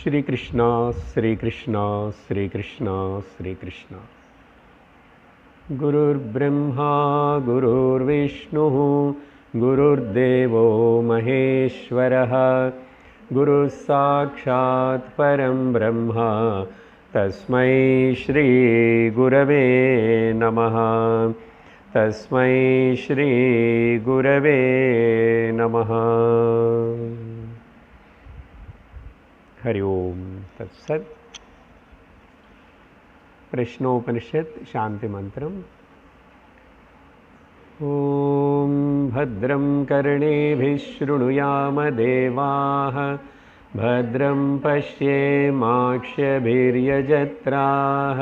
श्री कृष्ण श्री कृष्ण श्री कृष्ण श्री कृष्ण। गुरुर्ब्रह्मा गुरुर्विष्णुः गुरुर्देवो महेश्वरः गुरुः साक्षात् परं ब्रह्म तस्मै श्री गुरवे नमः। तस्मै श्री गुरवे नमः। हरि ओम तत्सत्। प्रश्नोपनिषत् शांति मंत्रम। ओम भद्रं कर्णेभिः शृणुयाम देवाः भद्रं पश्येमाक्षभिर्यजत्राः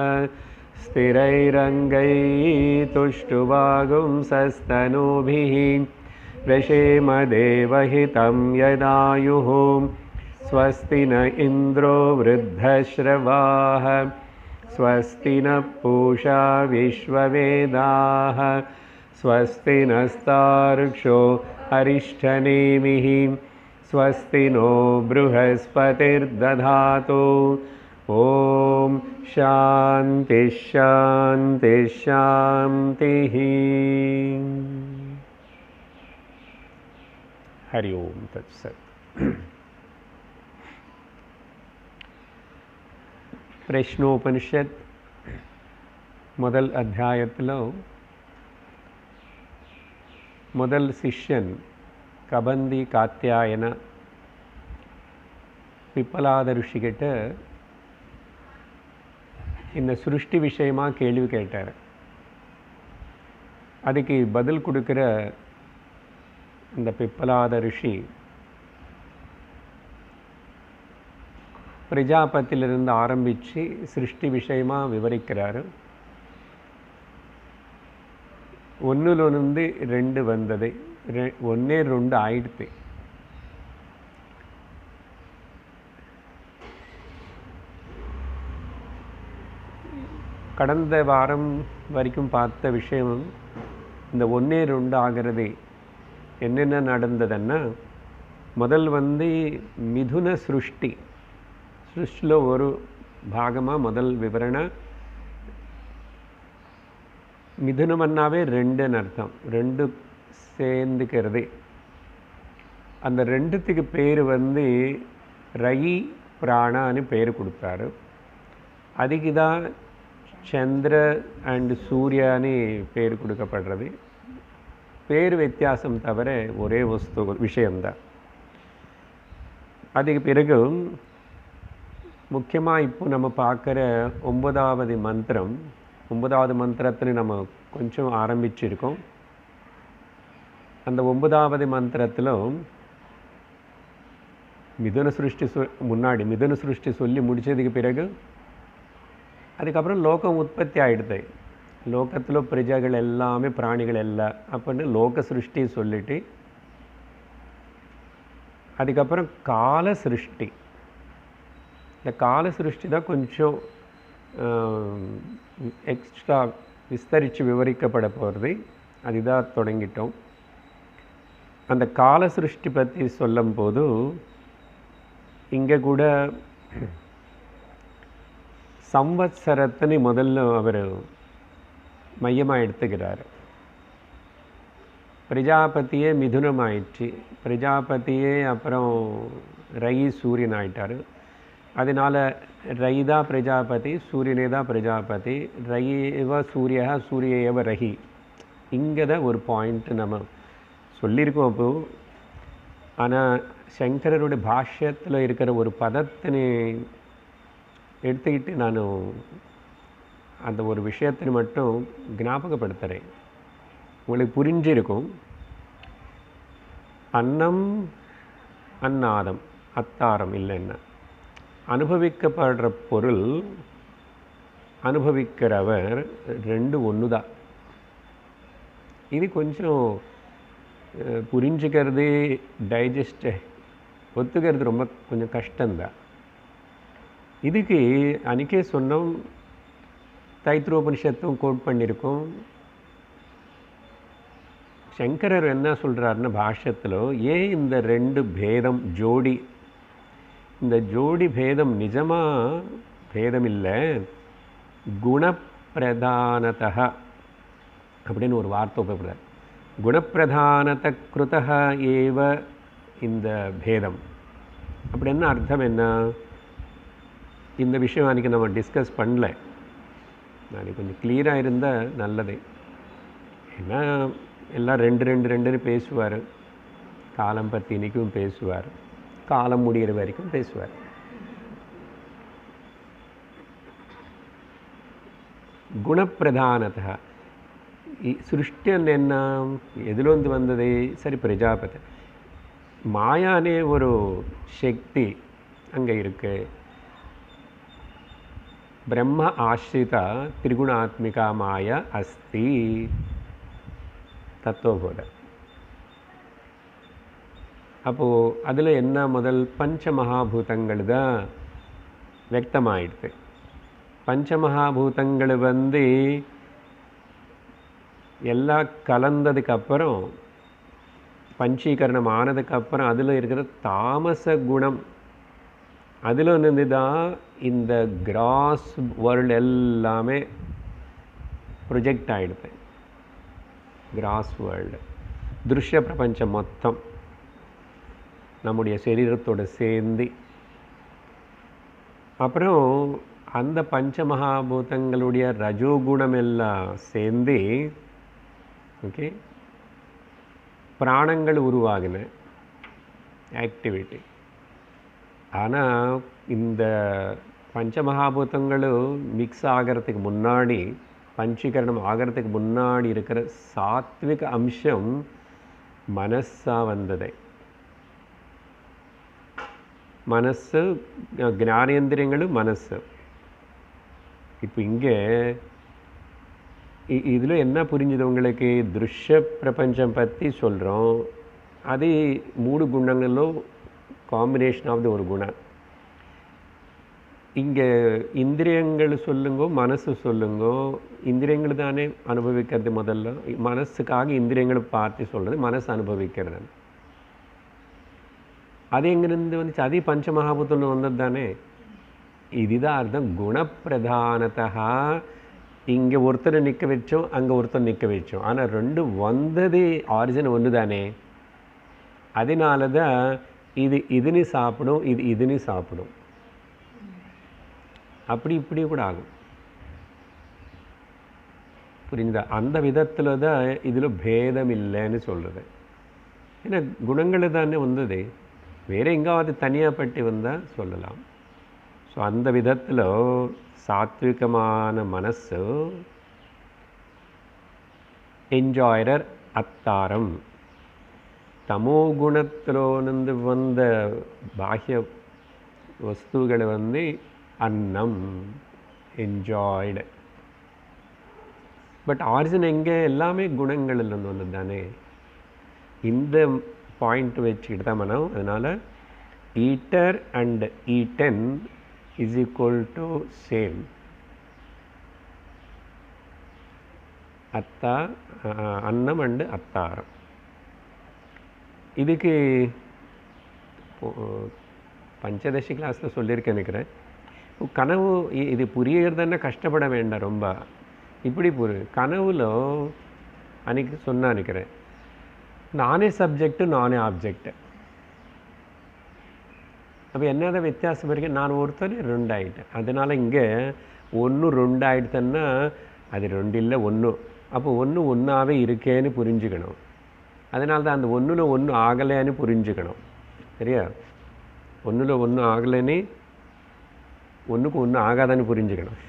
स्थिरैरङ्गैस्तुष्टुवागुंसस्तनूभिः व्यशेम देवहितं यदायुः स्वस्ति न इंद्रो वृद्धश्रवाः स्वस्ति न पूषा विश्ववेदाः स्वस्ति नस्तार्क्ष्यो अरिष्ठनेमिः स्वस्ति नो बृहस्पतिर्दधातु। ओम शांति शांति शांतिः। हरि ओम तत्सत्। प्रश्नोपनिषद మొదల్ అధ్యాయములో మొదల్ శిష్యన్ கபந்தி காத்தியாயன பிப்பலாத ருஷிகிட்ட இந்த சிருஷ்டி விஷயமா கேள்வி கேட்டார். அதுக்கு பதில் கொடுக்கிற இந்த பிப்பலாத ருஷி பிரஜாபதியிலிருந்து ஆரம்பித்து சிருஷ்டி விஷயமா விவரிக்கிறார். ஒன்றிலிருந்து ரெண்டு வந்தது, ஒன்னே ரெண்டு ஆயிடுத்து. கடந்த வாரம் வரைக்கும் பார்த்த விஷயம் இந்த ஒன்னே ரெண்டு ஆகிறது என்னென்ன நடந்ததுன்னா, முதல் மிதுன சிருஷ்டி. సృష్టిలో ஒரு భాగమా మొదల్ వివరణ. మిథునం అన్నావే రెండు అని అర్థం, రెండు சேர்ந்துக்கிறது. அந்த ரெண்டுத்துக்கு பேர் ரயி பிராணா అని పేరు கொடுத்தாரு. அதுக்கு தான் చంద్ర అండ్ సూర్య అని పేరు கொடுக்கப்படுறது. பேர் வித்தியாசம் தவிர ஒரே வஸ்து விஷயம்தான். அதுக்கு பிறகு முக்கியமாக இப்போ நம்ம பார்க்குற ஒன்பதாவது மந்திரத்தில் நம்ம கொஞ்சம் ஆரம்பிச்சிருக்கோம். அந்த ஒன்பதாவது மந்திரத்தில் மிதுன சிருஷ்டி முன்னாடி மிதுன சிருஷ்டி சொல்லி முடித்ததுக்கு பிறகு அதுக்கப்புறம் லோகம் உற்பத்தி ஆகிடுது. லோகத்தில் பிரஜைகள் எல்லாமே பிராணிகள் எல்லாம் அப்படின்னு லோக சிருஷ்டி சொல்லிட்டு அதுக்கப்புறம் கால சிருஷ்டி. இந்த கால சிருஷ்டி தான் கொஞ்சம் எக்ஸ்ட்ரா விஸ்தரித்து விவரிக்கப்பட போகிறது. அதுதான் தொடங்கிட்டோம். அந்த கால சிருஷ்டி பற்றி சொல்லும் போது இங்கே கூட சம்வத்சரத்தினை முதல்ல அவர் மையமாக எடுத்துக்கிறார். பிரஜாபதியே மிதுனம் ஆயிடுச்சு, பிரஜாபதியே அப்புறம் ரயி சூரியன் ஆயிட்டார். அதனால் ரயிதா பிரஜாபதி சூரியனேதா பிரஜாபதி ரயிவ சூரிய சூரியேவ ரஹி. இங்கே தான் ஒரு பாயிண்ட் நம்ம சொல்லியிருக்கோம். அப்போது ஆனால் சங்கரருடைய பாஷ்யத்தில் இருக்கிற ஒரு பதத்தினை எடுத்துக்கிட்டு நான் அந்த ஒரு விஷயத்தினை மட்டும் ஞாபகப்படுத்துகிறேன். உங்களுக்கு புரிஞ்சிருக்கும். அன்னம் அன்னாதம் அத்தாரம் இல்லைன்னா அனுபவிக்கப்படுற பொருள் அனுபவிக்கிறவர் ரெண்டு ஒன்று தான். இது கொஞ்சம் புரிஞ்சுக்கிறது டைஜஸ்ட் ஒத்துக்கிறது ரொம்ப கொஞ்சம் கஷ்டம்தான். இதுக்கு அன்றைக்கே சொன்னோம், தைத்திரோபனிஷத்தும் கோட் பண்ணியிருக்கோம். சங்கரர் என்ன சொல்கிறாருன்னா பாஷ்யத்தில் ஏன் இந்த ரெண்டு பேதம் ஜோடி இந்த ஜோடி பேதம் நிஜமாக பேதம் இல்லை, குணப்பிரதானதः அப்படின்னு ஒரு வார்த்தை உபயோகப்படுறார். குணப்பிரதானத கிருதः ஏவ இந்த பேதம். அப்படின்னா அர்த்தம் என்ன? இந்த விஷயம் அன்றைக்கி நம்ம டிஸ்கஸ் பண்ணல. நாளைக்கு கொஞ்சம் கிளியராக இருந்தால் நல்லது. ஏன்னா எல்லாம் ரெண்டு பேசுவார். காலம் பற்றி இன்றைக்கும் பேசுவார், காலம் முடிகிற வரைக்கும் பேசுவார். குணப்பிரதானதः సృష్టి என்ன, எதிலொந்து வந்தது? சரி, பிரஜாபதி மாயானே ஒரு சக்தி அங்கே இருக்கு. பிரம்ம ஆசிரிதா திரிகுணாத்மிகா மாயா அஸ்தி தத்துவபோத. அப்போது அதில் என்ன, முதல் பஞ்சமகாபூதங்கள் தான் வியக்தமாயிடுது. பஞ்சமகாபூதங்கள் வந்து எல்லாம் கலந்ததுக்கப்புறம், பஞ்சீகரணம் ஆனதுக்கப்புறம் அதில் இருக்கிற தாமச குணம், அதில் இருந்து தான் இந்த கிராஸ் வேர்ல்டு எல்லாமே ப்ரொஜெக்ட் ஆகிடுது. கிராஸ் வேர்ல்டு திருஷ்ய பிரபஞ்சம் மொத்தம் நம்முடைய சரீரத்தோடு சேர்ந்து, அப்புறம் அந்த பஞ்சமகாபூதங்களுடைய ரஜோகுணம் எல்லாம் சேர்ந்து ஓகே பிராணங்கள் உருவாகின ஆக்டிவிட்டி. ஆனால் இந்த பஞ்சமகாபூதங்களும் மிக்ஸ் ஆகிறதுக்கு முன்னாடி, பஞ்சீகரணம் ஆகிறதுக்கு முன்னாடி இருக்கிற சாத்விக அம்சம் மனசாக வந்தது. மனசு, ஞானேந்திரியங்களும் மனசு. இப்போ இங்கே இதில் என்ன புரிஞ்சுது உங்களுக்கு? திருஷ்ய பிரபஞ்சம் பற்றி சொல்கிறோம். அது 3 குணங்களும் காம்பினேஷன் ஆஃப் ஒரு குணம். இங்கே இந்திரியங்கள் சொல்லுங்கோ, மனசு சொல்லுங்கோ. இந்திரியங்கள் தானே அனுபவிக்கிறது. முதல்ல மனசுக்காக இந்திரியங்களை பார்த்து சொல்கிறது, மனசு அனுபவிக்கிறது. அது எங்கேருந்து வந்துச்சு? அது பஞ்சமகாபூதத்தில் வந்தது தானே. இதுதான் அர்த்தம் குணப்பிரதானதா. இங்கே ஒருத்தரை நிற்க வச்சோம், அங்கே ஒருத்தர் நிற்க வச்சோம். ஆனால் ரெண்டு வந்தது ஆரிஜின் ஒன்று தானே. அதனால தான் இதுன்னு சாப்பிடும், இதுன்னு சாப்பிடும். அப்படி இப்படி கூட ஆகும். புரிஞ்சுதா? அந்த விதத்தில் தான் இதில் பேதம் இல்லைன்னு சொல்கிறது. ஏன்னா குணங்கள் தானே வந்தது, வேறு எங்காவது தனியாக பட்டு வந்தால் சொல்லலாம். ஸோ அந்த விதத்தில் சாத்விகமான மனசு என்ஜாயர் அத்தாரம். தமோ குணத்திலிருந்து வந்த பாஹ்ய வஸ்துகளை வந்து அன்னம் என்ஜாய்டு. பட் ஆரிஜின் எங்கே? எல்லாமே குணங்களிலிருந்து வந்தது தானே. இந்த பாயிண்ட் வச்சுக்கிட்டு தான் மனம். அதனால் eater and eaten is equal to same. அத்தா அன்னம் அண்டு அத்தாரம். இதுக்கு பஞ்சதசி கிளாஸில் சொல்லியிருக்கேன் நினைக்கிறேன். கனவு இது புரியறதுன்னா கஷ்டப்பட வேண்டாம் ரொம்ப. இப்படி கனவுல அன்றைக்கி சொன்னா நினைக்கிறேன், நானே சப்ஜெக்டு நானே ஆப்ஜெக்டு. அப்போ என்னதான் வித்தியாசம் இருக்கு? நான் ஒருத்தர் 2 ஆகிட்டேன். அதனால் இங்கே 1 2 ஆகிடுத்தேன்னா அது 2 இல்லை 1. அப்போ 1 ஒன்றாவே இருக்கேன்னு புரிஞ்சுக்கணும். அதனால தான் அந்த 1ல் 1 ஆகலைன்னு புரிஞ்சுக்கணும். சரியா? 1ல் 1 ஆகலைன்னு 1க்கு 1 ஆகாதான்னு புரிஞ்சுக்கணும்.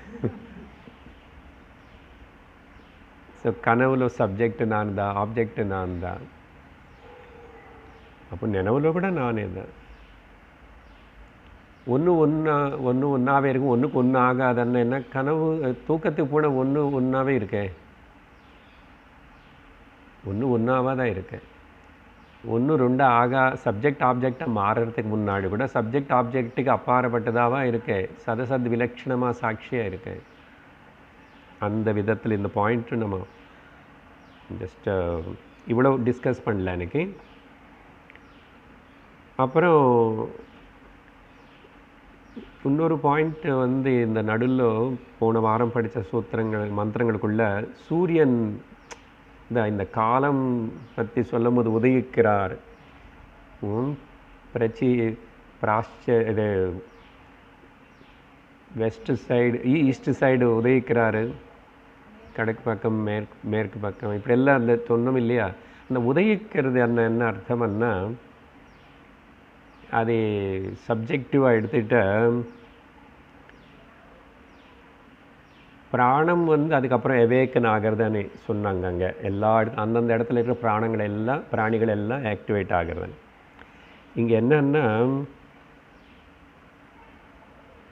ஸோ கனவுல சப்ஜெக்ட் நான் தான், ஆப்ஜெக்ட் நான் தான். அப்போ நினைவுல கூட நானே தான். 1 ஒன்றாவே இருக்கும், 1க்கு 1 ஆகாதன்னு என்ன? கனவு தூக்கத்துக்கு போன 1 ஒன்றாவே இருக்கேன், 1 ஒன்றாவாக தான் இருக்கேன். 1 2 ஆகா சப்ஜெக்ட் ஆப்ஜெக்டாக மாறுறதுக்கு முன்னாடி கூட சப்ஜெக்ட் ஆப்ஜெக்ட்டுக்கு அப்பாற்பட்டதாவா இருக்கேன், சதசத் விலட்சணமாக சாட்சியாக இருக்கேன். அந்த விதத்தில் இந்த பாயிண்ட்டு நம்ம ஜஸ்ட் இவ்வளோ டிஸ்கஸ் பண்ணல எனக்கு. அப்புறம் இன்னொரு பாயிண்ட் வந்து இந்த நடுவில் போன வாரம் படித்த சூத்திரங்கள் மந்திரங்களுக்குள்ள சூரியன் இந்த காலம் பற்றி சொல்லும் போது உதயிக்கிறார். இது வெஸ்ட் சைடு ஈஸ்ட் சைடு உதயிக்கிறாரு, கிழக்கு பக்கம் மேற்கு பக்கம், இப்படி எல்லாம் அந்த சொன்னோம் இல்லையா. அந்த உதயிக்கிறது என்ன அர்த்தம்னா அது சப்ஜெக்டிவாக எடுத்துகிட்ட பிராணம் வந்து அதுக்கப்புறம் எவேக்கன் ஆகிறதானே சொன்னாங்க. அங்கே எல்லா அந்தந்த இடத்துல இருக்கிற பிராணிகள் எல்லாம் ஆக்டிவேட் ஆகிறது. இங்கே என்னன்னா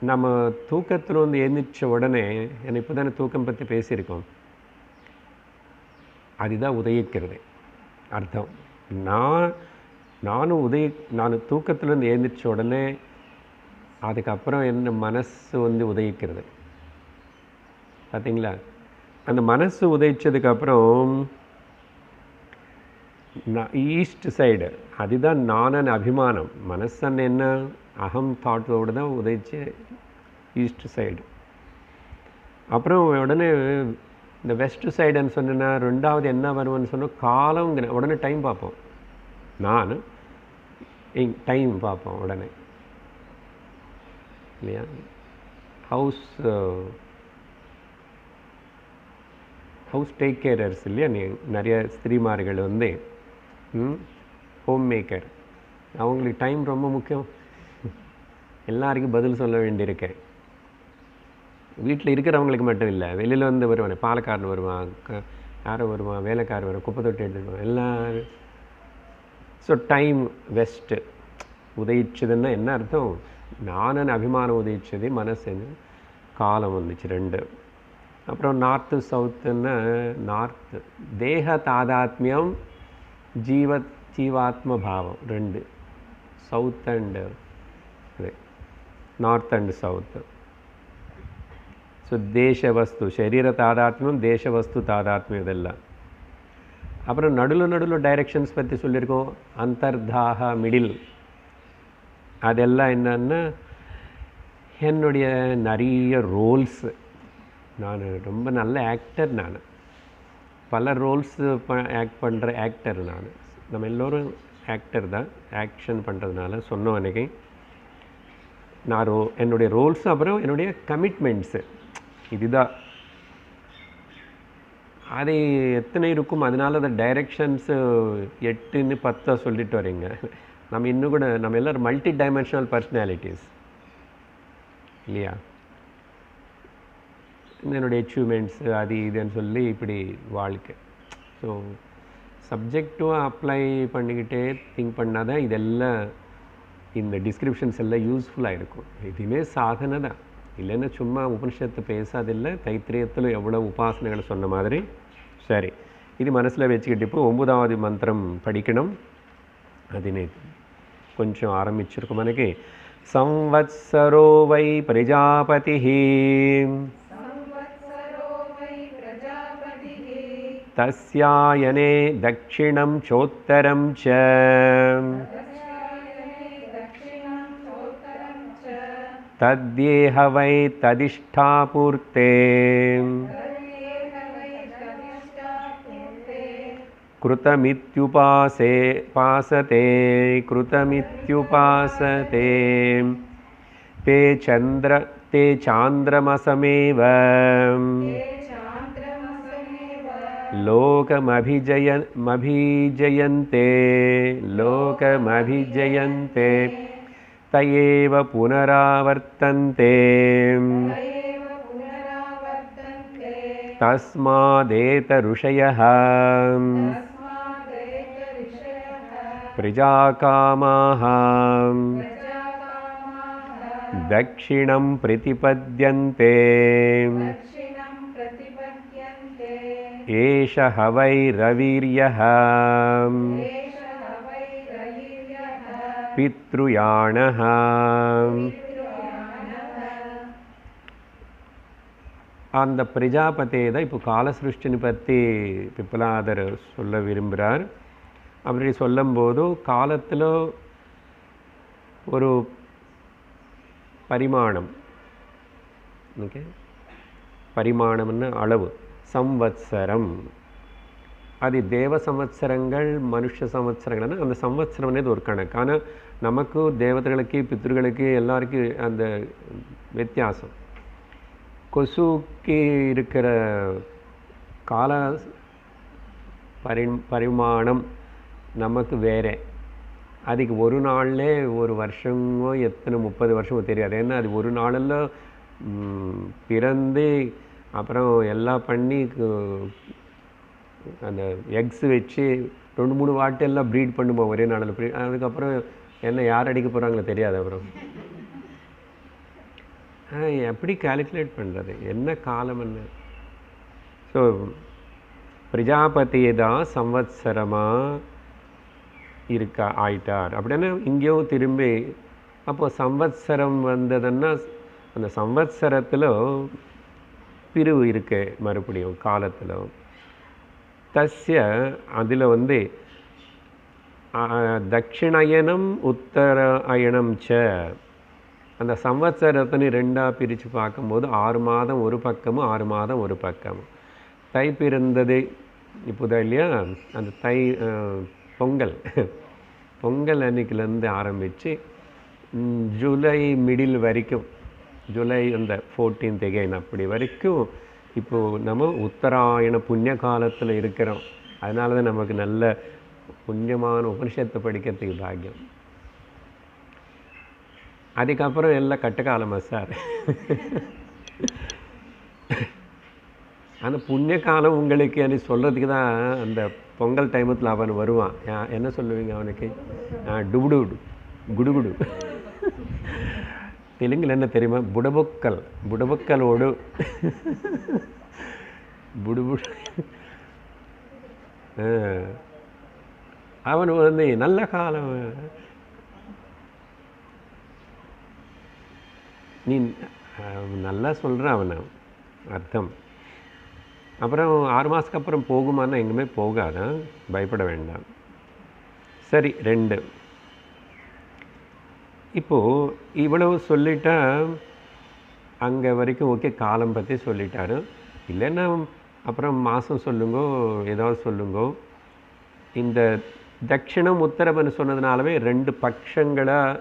நம்ம தூக்கத்தில் வந்து எழுந்திரிச்ச உடனே, ஏன்னா இப்போ தானே தூக்கம் பற்றி பேசியிருக்கோம், அதுதான் உதயிக்கிறது அர்த்தம். நான் தூக்கத்திலேருந்து எழுந்திரிச்ச உடனே அதுக்கப்புறம் என்ன மனசு வந்து உதயிக்கிறது பார்த்தீங்களா. அந்த மனசு உதயிச்சதுக்கப்புறம் ஈஸ்ட் சைடு அதுதான் நானன் அபிமானம். மனசன் என்ன அகம் தாட்டோடு தான் உதயிச்சு ஈஸ்ட் சைடு. அப்புறம் உடனே இந்த வெஸ்ட் சைடுன்னு சொன்னா ரெண்டாவது என்ன வருவோன்னு சொன்னால் காலங்கிற உடனே டைம் பார்ப்போம். நான் டைம் பார்ப்போம் உடனே இல்லையா. ஹவுஸ் டேக் கேரர்ஸ் இல்லையா, நிறைய ஸ்திரீமார்கள் வந்து ஹோம் மேக்கர், அவங்களுக்கு டைம் ரொம்ப முக்கியம். எல்லாருக்கும் பதில் சொல்ல வேண்டியிருக்கேன். வீட்டில் இருக்கிறவங்களுக்கு மட்டும் இல்லை, வெளியில் வந்து வருவானே, பாலக்காரன் வருவான், யாரோ வருவான், வேலைக்காரர் வருவான், குப்பை தொட்டி எடுத்துருவான் எல்லோரும். ஸோ டைம் வெஸ்ட்டு உதயிச்சதுன்னா என்ன அர்த்தம், நானன் அபிமானம் உதயிச்சது மனசு, காலம் வந்துச்சு ரெண்டு. அப்புறம் நார்த்து சவுத்துன்னா நார்த்து தேக தாதாத்மியம் ஜீவாத்ம பாவம் ரெண்டு, south and north and south. So தேசவஸ்து சரீர தாதாத்மியம், தேசவஸ்து தாதாத்மியம் இதெல்லாம். அப்புறம் நடுவில் டைரெக்ஷன்ஸ் பற்றி சொல்லியிருக்கோம். அந்தர்தாக மிடில், அதெல்லாம் என்னன்னா என்னுடைய நிறைய ரோல்ஸு. நான் ரொம்ப நல்ல ஆக்டர், நான் பல ரோல்ஸு ஆக்ட் பண்ணுற ஆக்டர் நான். நம்ம எல்லோரும் ஆக்டர் தான், ஆக்ஷன் பண்ணுறதுனால சொன்னோம் அன்றைக்கி. நான் என்னுடைய ரோல்ஸு, அப்புறம் என்னுடைய கமிட்மெண்ட்ஸு, இதுதான் அது எத்தனை இருக்கும். அதனால அந்த டைரெக்ஷன்ஸு 8ன்னு 10 சொல்லிட்டு வரீங்க. நம்ம இன்னும் கூட நம்ம எல்லோரும் மல்டி டைமென்ஷனல் பர்சனாலிட்டிஸ் இல்லையா. என்னுடைய அச்சீவ்மெண்ட்ஸு அது இதுன்னு சொல்லி இப்படி வாழ்க்கை. ஸோ சப்ஜெக்டிவாக அப்ளை பண்ணிக்கிட்டே திங்க் பண்ணால் தான் இதெல்லாம் இந்த டிஸ்கிரிப்ஷன்ஸ் எல்லாம் யூஸ்ஃபுல்லாக இருக்கும். இதுவுமே சாதனை தான், இல்லைன்னா சும்மா உபனிஷத்து பேசாதில்லை. தைத்திரியத்தில் எவ்வளோ உபாசனைகளை சொன்ன மாதிரி. சரி, இது மனசில் வச்சுக்கிட்டு இப்போ 9வது மந்திரம் படிக்கணும். அது கொஞ்சம் ஆரம்பிச்சிருக்கும் எனக்கு. संवत्सरो वै प्रजापतिः तस्यायने दक्षिणं चोत्तरं च तद्येह वै तदिष्ठापूर्ते कृतमित्युपासते ते चान्द्रमसमेव लोकमभिजयन्ते तयेव पुनरावर्तन्ते तस्मादेतऋषयः प्रजाकामाः दक्षिणं प्रतिपद्यन्ते एषः वै रविर्यः पितृयाणः. அந்த பிரஜாபதியை தான் இப்போ காலசிருஷ்டினை பற்றி பிப்பலாதர் சொல்ல விரும்புகிறார். அப்படி சொல்லும்போது காலத்தில் ஒரு பரிமாணம். ஓகே, பரிமாணம்னு அளவு. சம்வத்சரம் அது தேவ சம்வத்சரங்கள் மனுஷ சம்வத்சரங்கள்னா அந்த சம்வத்சரம் అనేది ஒரு கணக்கு. ஆனால் நமக்கு தேவதைகளுக்கு பித்ருகளுக்கு எல்லாருக்கும் அந்த வித்தியாசம். கொசுக்கு இருக்கிற கால பரிமாணம் நமக்கு வேறு. அதுக்கு ஒரு நாள்லே ஒரு வருஷமோ எத்தனை 30 வருஷமோ தெரியாது. ஏன்னா அது ஒரு நாளில் பிறந்து அப்புறம் எல்லாம் பண்ணி அந்த எக்ஸ் வச்சு 2-3 வாட்டி எல்லாம் ப்ரீட் பண்ணுமா ஒரே நாளில் ப்ரீட். அதுக்கப்புறம் என்ன யார் அடிக்க போகிறாங்களோ தெரியாது. அப்புறம் எப்படி கால்குலேட் பண்ணுறது, என்ன காலம் என்ன? ஸோ பிரஜாபதி தான் சம்வத்சரமாக ஆயிட்டார் அப்படின்னா இங்கேயும் திரும்பி அப்போது சம்வத்சரம் வந்ததுன்னா அந்த சம்வத்சரத்தில் பிரிவு இருக்கு மறுபடியும் காலத்தில். தஸ்ய அதில் தட்சிணாயனம் உத்தர அயனம் ச அந்த சம்வத்சரத்தினை ரெண்டாக பிரித்து பார்க்கும்போது 6 மாதம் ஒரு பக்கமும் 6 மாதம் ஒரு பக்கமும். தை பிறந்தது இப்போதான் இல்லையா, அந்த தை பொங்கல் பொங்கல் அன்னைக்குலேருந்து ஆரம்பித்து ஜூலை மிடில் வரைக்கும், ஜூலை அந்த 14th again அப்படி வரைக்கும் இப்போது நம்ம உத்தராயண புண்ணிய காலத்தில் இருக்கிறோம். அதனால தான் நமக்கு நல்ல புண்ணியமான உபனிஷத்தை படிக்கிறதுக்கு பாக்கியம். அதுக்கப்புறம் எல்லாம் கட்டக்காலமா சார். ஆனால் புண்ணிய காலம் உங்களுக்கு அன்றைக்கி சொல்கிறதுக்கு தான் அந்த பொங்கல் டைமத்தில் அவன் வருவான். என்ன சொல்லுவீங்க அவனுக்கு? டுபுடு குடுகுடு. தெலுங்கில் என்ன தெரியுமா? புடபொக்கல். புடபொக்கலோடு புடுபுடு. அவன் நல்ல காலம், நீ நல்லா சொல்கிறான் அவனை அர்த்தம். அப்புறம் 6 மாதத்துக்கு அப்புறம் போகுமான்னா எங்குமே போகாதான், பயப்பட வேண்டாம். சரி, 2 இப்போது இவ்வளவு சொல்லிட்டா அங்கே வரைக்கும் ஓகே, காலம் பற்றி சொல்லிட்டாரு. இல்லைன்னா அப்புறம் மாதம் சொல்லுங்கோ, ஏதாவது சொல்லுங்கோ. இந்த தட்சிணம் உத்தரம்னு சொன்னதுனாலவே 2 பட்சங்களாக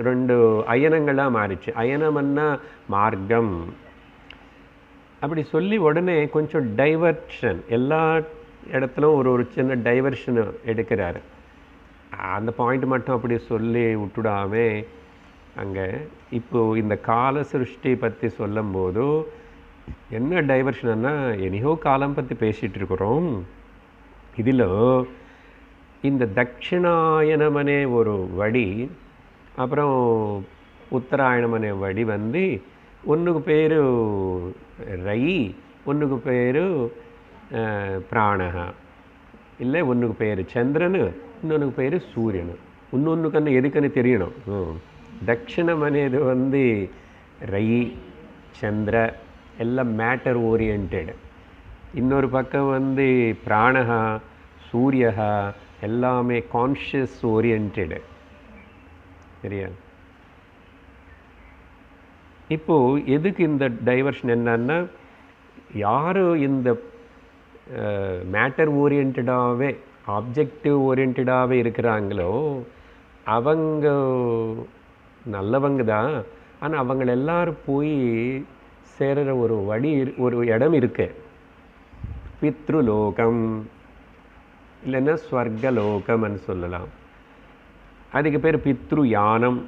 2 அயனங்களாக மாறிச்சு. அயனம்னா மார்க்கம். அப்படி சொல்லி உடனே கொஞ்சம் டைவர்ஷன், எல்லா இடத்துலும் ஒரு சின்ன டைவர்ஷன் எடுக்கிறாரு. அந்த பாயிண்ட் மட்டும் அப்படி சொல்லி விட்டுடாமே அங்கே இப்போது இந்த கால சிருஷ்டி பற்றி சொல்லும்போது என்ன டைவர்ஷன்னா, எனியோ காலம் பற்றி பேசிகிட்டு இருக்கிறோம். இதில் இந்த தட்சிணாயனமனே ஒரு வடி, அப்புறம் உத்தராயணமனே வடி ஒன்றுக்கு பேர் ரை, ஒன்றுக்கு பேர் பிராணஹா, இல்லை ஒன்றுக்கு பேர் சந்திரனு, இன்னொன்றுக்கு பேர் சூரியனு. இன்னொன்றுக்கன்னு எதுக்குன்னு தெரியணும். தட்சிணம் అనేది ரை சந்திர எல்லாம் மேட்டர் ஓரியன்ட். இன்னொரு பக்கம் பிராணஹா சூரியஹா எல்லாமே கான்ஷியஸ் ஓரியன்ட். சரியா? இப்போது எதுக்கு இந்த டைவர்ஷன் என்னன்னா, யார் இந்த மேட்டர் ஓரியன்டாகவே ஆப்ஜெக்டிவ் ஓரியன்டாகவே இருக்கிறாங்களோ அவங்க நல்லவங்க தான். ஆனால் அவங்கள எல்லாரும் போய் சேருற ஒரு வழி, ஒரு இடம் இருக்கு. பித்ருலோகம் இல்லைன்னா ஸ்வர்கலோகம்னு சொல்லலாம். அதுக்கு பேர் பித்ரு யானம்,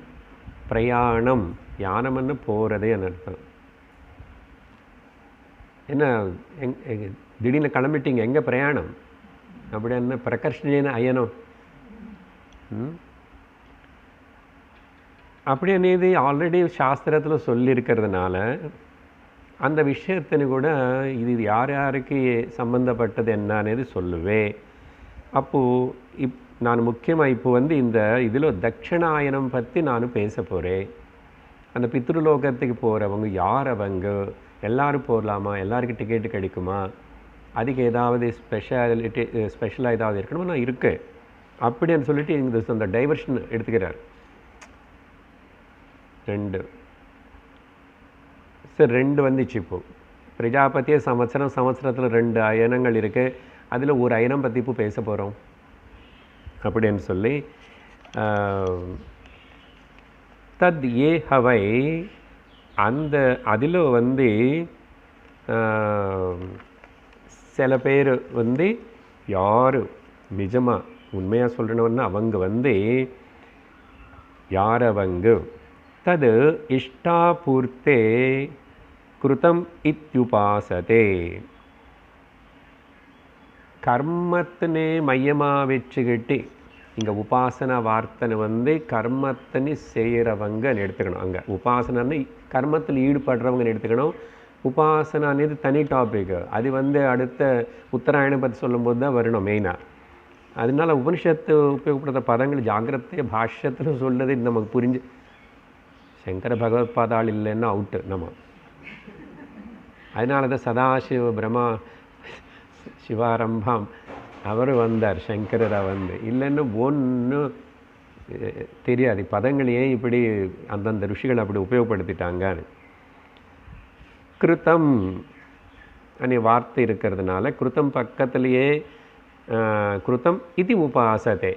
பிரயாணம். யானம்னு போகிறதேன்னு அர்த்தம். என்ன திடீர்னு கிளம்பிட்டீங்க, எங்கே பிரயாணம் அப்படின்னு பிரகர்ஷணேன அயனம். அப்படி అనేది ஆல்ரெடி சாஸ்திரத்தில் சொல்லியிருக்கிறதுனால அந்த விஷயத்தினு கூட இது யார் யாருக்கு சம்மந்தப்பட்டது என்ன అనేది சொல்லுவேன். அப்போது நான் முக்கியமாக இப்போ இந்த இதில் தட்சிணாயனம் பற்றி நான் பேச போகிறேன். அந்த பித்ருலோகத்துக்கு போகிறவங்க யார், அவங்க எல்லோரும் போகலாமா, எல்லாருக்கும் டிக்கெட்டு கிடைக்குமா, அதுக்கு ஏதாவது ஸ்பெஷலாக ஏதாவது இருக்கணுமா, நான் இருக்கு அப்படின்னு சொல்லிட்டு இந்த டைவர்ஷன் எடுத்துக்கிறார். 2 சரி 2 வந்துச்சு இப்போது. பிரஜாபதியே சம்வத்சரத்தில் 2 அயனங்கள் இருக்குது. அதில் ஒரு அயனம் பற்றி இப்போ பேச போகிறோம் அப்படின்னு சொல்லி தத் ஏ ஹவை அந்த அதில் வந்து சில பேர் வந்து யார் நிஜமாக உண்மையாக சொல்கிறவன்னா அவங்க வந்து யார் அவங்க தது இஷ்டாபூர்த்தே கிருதம் இத்யுபாசதே கர்மத்தினே மையமாக வச்சுக்கிட்டு இங்கே உபாசனா வார்த்தனை வந்து கர்மத்தினு செய்கிறவங்கன்னு எடுத்துக்கணும். அங்கே உபாசனன்னு கர்மத்தில் ஈடுபடுறவங்கன்னு எடுத்துக்கணும். உபாசனானது தனி டாபிக். அது வந்து அடுத்த உத்தராயணம் பற்றி சொல்லும்போது தான் வரணும் மெயினாக. அதனால உபனிஷத்து உபயோகப்படுற பதங்கள் ஜாகிரதைய பாஷ்யத்தில் சொல்லுறது நமக்கு புரிஞ்சு சங்கர பகவத் பாதாள் இல்லைன்னா அவுட்டு நம்ம. அதனால தான் சதாசிவ பிரம்மா சிவாரம்பம் அவர் வந்தார் சங்கரராக வந்து. இல்லைன்னு ஒன்று தெரியாது பதங்களையே இப்படி அந்தந்த ருஷிகள் அப்படி உபயோகப்படுத்திட்டாங்கன்னு. கிருத்தம் அனி வார்த்தை இருக்கிறதுனால கிருத்தம் பக்கத்துலேயே கிருத்தம் இது உபாசத்தை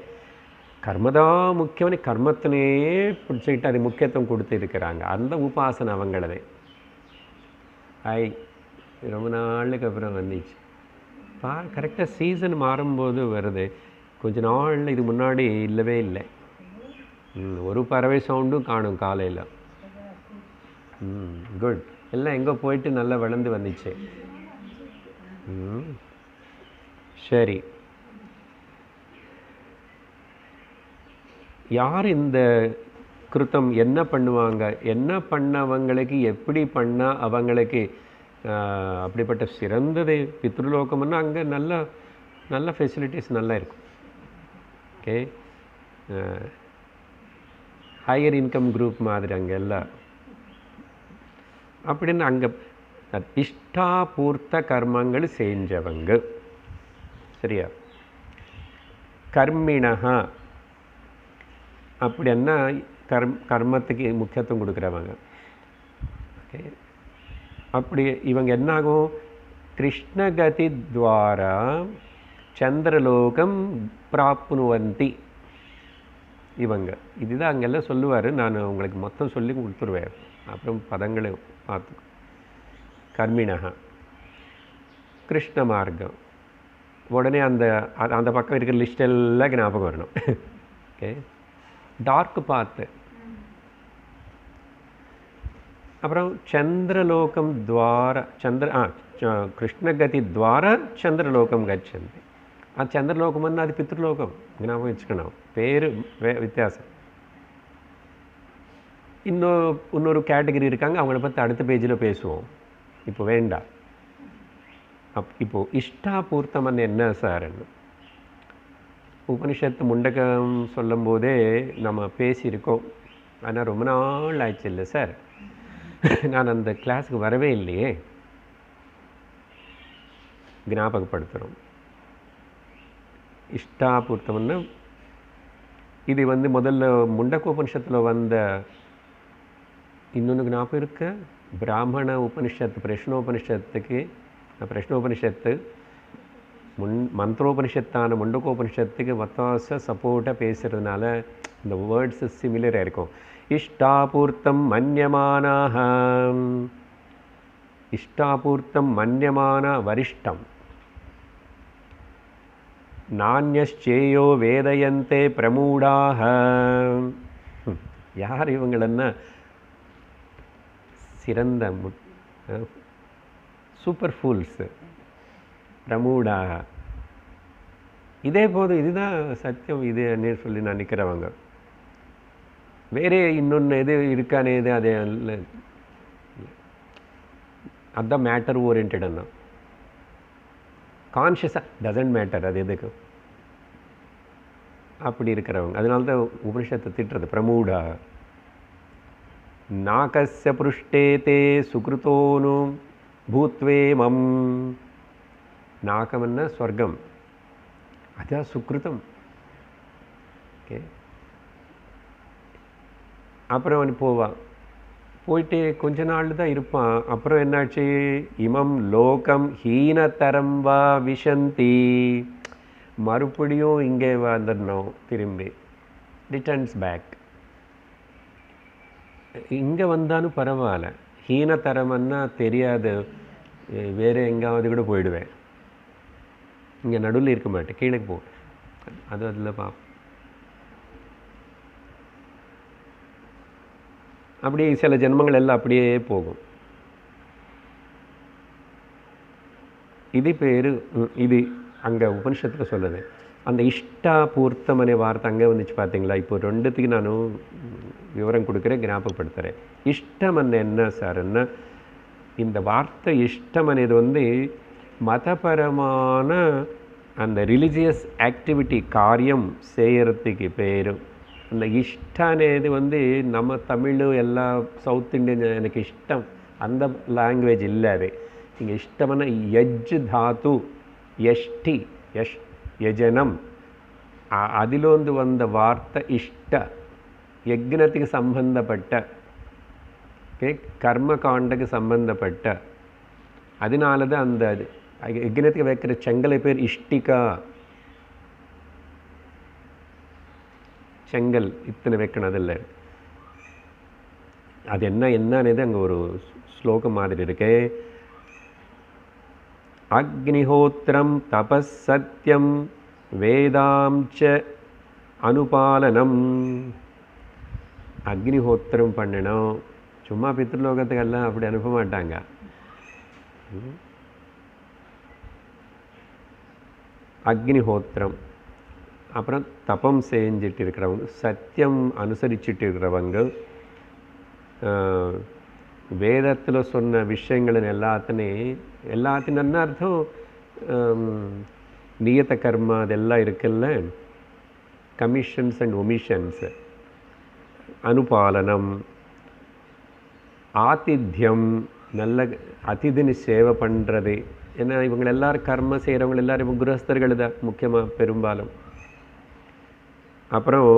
கர்மதான் முக்கியம்னு கர்மத்திலேயே பிடிச்சிக்கிட்டு அது முக்கியத்துவம் கொடுத்து இருக்கிறாங்க. அந்த உபாசனை அவங்களதே. ரொம்ப நாளுக்கு அப்புறம் வந்துச்சு கரெக்டாக சீசன் மாறும்போது வருது. கொஞ்ச நாள் இது முன்னாடி இல்லவே இல்லை. ஒரு பறவை சவுண்டும் காணும் காலையில். குட். எல்லாம் எங்கே போயிட்டு நல்லா வளர்ந்து வந்துச்சு. சரி, யார் இந்த கிருத்தம் என்ன பண்ணுவாங்க, என்ன பண்ணவங்களுக்கு எப்படி பண்ணால் அவங்களுக்கு அப்படிப்பட்ட சிறந்தது பித்ருலோகம்னா அங்கே நல்ல நல்ல ஃபெசிலிட்டிஸ் நல்லா இருக்கும். ஓகே, ஹையர் இன்கம் குரூப் மாதிரி அங்கே எல்லாம் அப்படின்னு அங்கே இஷ்டாபூர்த்த கர்மங்கள் செஞ்சவங்க. சரியா? கர்மிணா அப்படின்னா கர்மத்துக்கு முக்கியத்துவம் கொடுக்குறவங்க. ஓகே, அப்படி இவங்க என்னாகும், கிருஷ்ணகதி துவாரா சந்திரலோகம் பிராப்னுவந்தி. இவங்க இதுதான் அங்கெல்லாம் சொல்லுவார். நான் உங்களுக்கு மொத்தம் சொல்லி கொடுத்துருவேன், அப்புறம் பதங்களை பார்த்து. கர்மிணா கிருஷ்ண மார்க்கம், உடனே அந்த அந்த பக்கம் இருக்கிற லிஸ்ட் எல்லாம் ஞாபகம் வரணும். ஓகே, டார்க் பாத்து, அப்புறம் சந்திரலோகம் துவார கிருஷ்ணகதி துவார சந்திரலோகம் கச்சந்தி. அது சந்திரலோகம்னா அது பித்ருலோகம், ஞாபகம் வச்சுக்கணும். பேர் வித்தியாசம். இன்னொரு கேட்டகரி இருக்காங்க, அவங்கள பற்றி அடுத்த பேஜில் பேசுவோம், இப்போ வேண்டாம். இப்போது இஷ்டாபூர்த்தம் என்ன சார்ன்னு உபனிஷத்து முண்டகம் சொல்லும் போதே நம்ம பேசியிருக்கோம். ஆனால் ரொம்ப நாள் ஆயிடுச்சு இல்லை சார், நான் அந்த கிளாஸுக்கு வரவே இல்லையே. ஞாபகப்படுத்துகிறோம். இஷ்டாபூர்த்தம்னு இது வந்து முதல்ல முண்டகோபனிஷத்தில் வந்த இன்னொன்று ஞாபகம் இருக்கு. பிராமண உபனிஷத்து பிரஷ்னோபனிஷத்து மந்திரோபனிஷத்தான முண்டகோபனிஷத்துக்கு வத்தாச சப்போர்ட்டாக பேசுகிறதுனால இந்த வேர்ட்ஸ் சிமிலராக இருக்கும். இஷ்டாபூர்த்தம் மன்யமானாக, இஷ்டாபூர்த்தம் மன்யமான வரிஷ்டம் நானியச்சேயோ வேதயந்தே பிரமூடாக. யார் இவங்களன்னா சிறந்த சூப்பர் ஃபூல்ஸ், பிரமூடாக. இதே போதும், இதுதான் சத்தியம், இது என்ன சொல்லி நான் நிற்கிறவங்க. வேறே இன்னொன்று எது இருக்கானே, இது அது அதுதான் மேட்டர் ஓரியன்டா. கான்ஷியஸாக டசன்ட் மேட்டர், அது எதுக்கு அப்படி இருக்கிறவங்க. அதனால தான் உபனிஷத்தை திட்டுறது பிரமூடா. நாகஸ்ய புருஷ்டே தே சுக்ருதோனு பூத்வே மம். நாகம்னா ஸ்வர்க்கம், அதான் சுக்ருதம். ஓகே, அப்புறம் அவன் போவான் போயிட்டு கொஞ்ச நாள் தான் இருப்பான். அப்புறம் என்னாச்சு, இமம் லோகம் ஹீனதரம் வா விஷந்தி, மறுபடியும் இங்கே வந்துடணும், திரும்பி ரிட்டர்ன்ஸ் பேக். இங்கே வந்தாலும் பரவாயில்ல, ஹீனதரம்னா தெரியாது, வேறு எங்காவது கூட போயிடுவேன், இங்கே நடுவில் இருக்க மாட்டேன், கீழே போ. அது அதில் அப்படியே சில ஜென்மங்கள் எல்லாம் அப்படியே போகும். இது பேர், இது அங்கே உபனிஷத்தில் சொல்லுது. அந்த இஷ்டா பூர்த்தம் அనే வார்த்தை அங்கே வந்துச்சு பார்த்தீங்களா? இப்போ ரெண்டுத்துக்கு நானும் விவரம் கொடுக்குறேன், ஞாபகப்படுத்துகிறேன். இஷ்டம் என்ன சார்ன்னா, இந்த வார்த்தை இஷ்டம் అనేది வந்து மதபரமான அந்த ரிலிஜியஸ் ஆக்டிவிட்டி காரியம் செய்கிறதுக்கு பேர். அந்த இஷ்டம் అనేది வந்து நம்ம தமிழ் எல்லா சவுத் இண்டியன் எனக்கு இஷ்டம் அந்த லாங்குவேஜ் இல்லை. அது இங்கே இஷ்டம்னா யஜ் தாத்து, யஷ்டி, யஜனம், அதிலோந்து வந்த வார்த்தை இஷ்ட, யஜ்னத்துக்கு சம்பந்தப்பட்ட, கர்மகாண்டக்கு சம்பந்தப்பட்ட. அதனால தான் அந்த யஜ்னத்துக்கு வைக்கிற செங்கலை பேர் இஷ்டிகா. செங்கல் இத்தனை வைக்கணும், அதில் அது என்னது அங்கே ஒரு ஸ்லோகம் மாதிரி இருக்கு. அக்னிஹோத்திரம் தபஸ் சத்யம் வேதாம் ச அனுபாலனம். அக்னிஹோத்திரம் பண்ணணும். சும்மா பித்ருலோகத்துக்கெல்லாம் அப்படி அனுப்ப மாட்டாங்க. அக்னிஹோத்திரம், அப்புறம் தபம் செஞ்சிட்டு இருக்கிறவங்க, சத்தியம் அனுசரிச்சுட்டு இருக்கிறவங்க, வேதத்தில் சொன்ன விஷயங்கள் எல்லாத்தையும் என்ன அர்த்தம், நியத கர்மா அதெல்லாம் இருக்குல்ல, கமிஷன்ஸ் அண்ட் ஒமிஷன்ஸ், அனுபாலனம், ஆதித்யம், நல்ல அதிதினி சேவை பண்ணுறது. ஏன்னா இவங்க எல்லோரும் கர்ம செய்கிறவங்க எல்லோரும் இவங்க குரஸ்தர்கள் தான் முக்கியமாக பெரும்பாலும். அப்புறம்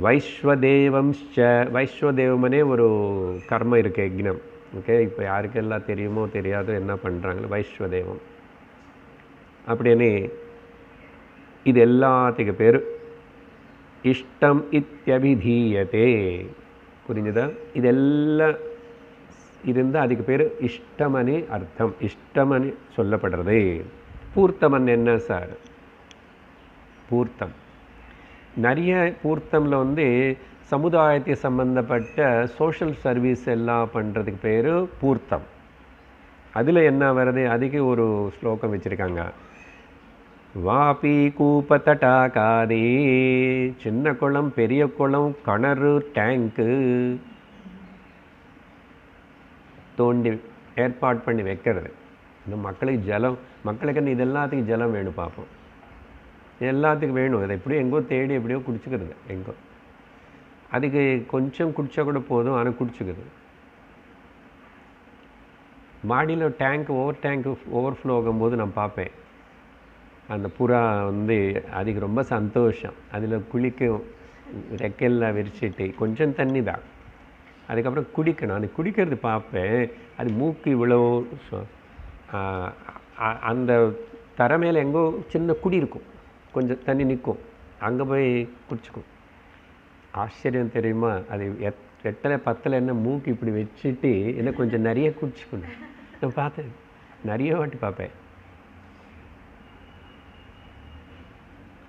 வைஸ்வதேவம்ச்ச, வைஸ்வதேவமனே ஒரு கர்மம் இருக்குது, யஜ்னம். ஓகே, இப்போ யாருக்கெல்லாம் தெரியுமோ தெரியாதோ என்ன பண்ணுறாங்களோ வைஸ்வதேவம் அப்படின்னு. இது எல்லாத்துக்கு பேர் இஷ்டம் இத்யபிதீயதே. புரிஞ்சுதா? இதெல்லாம் இருந்தால் அதுக்கு பேர் இஷ்டமனே அர்த்தம், இஷ்டமனே சொல்லப்படுறது. பூர்த்தமன் என்ன சார்? பூர்த்தம் நிறைய பூர்த்தமில் வந்து சமுதாயத்தை சம்பந்தப்பட்ட சோஷியல் சர்வீஸ் எல்லாம் பண்ணுறதுக்கு பேர் பூர்த்தம். அதில் என்ன வருது, அதுக்கு ஒரு ஸ்லோகம் வச்சுருக்காங்க. வாபி கூப்ப தடாகாதி, சின்ன குளம் பெரிய குளம் கிணறு டேங்க்கு தோண்டி ஏற்பாடு பண்ணி வைக்கிறது. இந்த மக்களுக்கு ஜலம், மக்களுக்கு இது எல்லாத்துக்கும் ஜலம் வேணும் பார்ப்போம், எல்லாத்துக்கும் வேணும். அதை எப்படியோ எங்கோ தேடி எப்படியோ குடிச்சுக்கிறது, எங்கோ அதுக்கு கொஞ்சம் குடித்தா கூட போதும், ஆனால் குடிச்சுக்கிறது. மாடியில் டேங்க் ஓவர்ஃப்ளோ ஆகும்போது நான் பார்ப்பேன், அந்த புறா வந்து அதுக்கு ரொம்ப சந்தோஷம், அதில் குளிக்கும், ரெக்கெல்லாம் விரிச்சிட்டு கொஞ்சம் தண்ணி தான், அதுக்கப்புறம் குடிக்கணும். அது குடிக்கிறது பார்ப்பேன், அது மூக்கு இவ்வளோ, அந்த தரை மேலே எங்கோ சின்ன குடி இருக்கும், கொஞ்சம் தண்ணி நிற்கும், அங்கே போய் குடிச்சுக்கும். ஆச்சரியம் தெரியுமா? அது எட்டலை பத்தலை என்ன மூக்கு இப்படி வச்சுட்டு என்ன கொஞ்சம் நிறைய குடிச்சுக்கணும். நான் பார்த்தேன், நிறைய வாட்டி பார்ப்பேன்.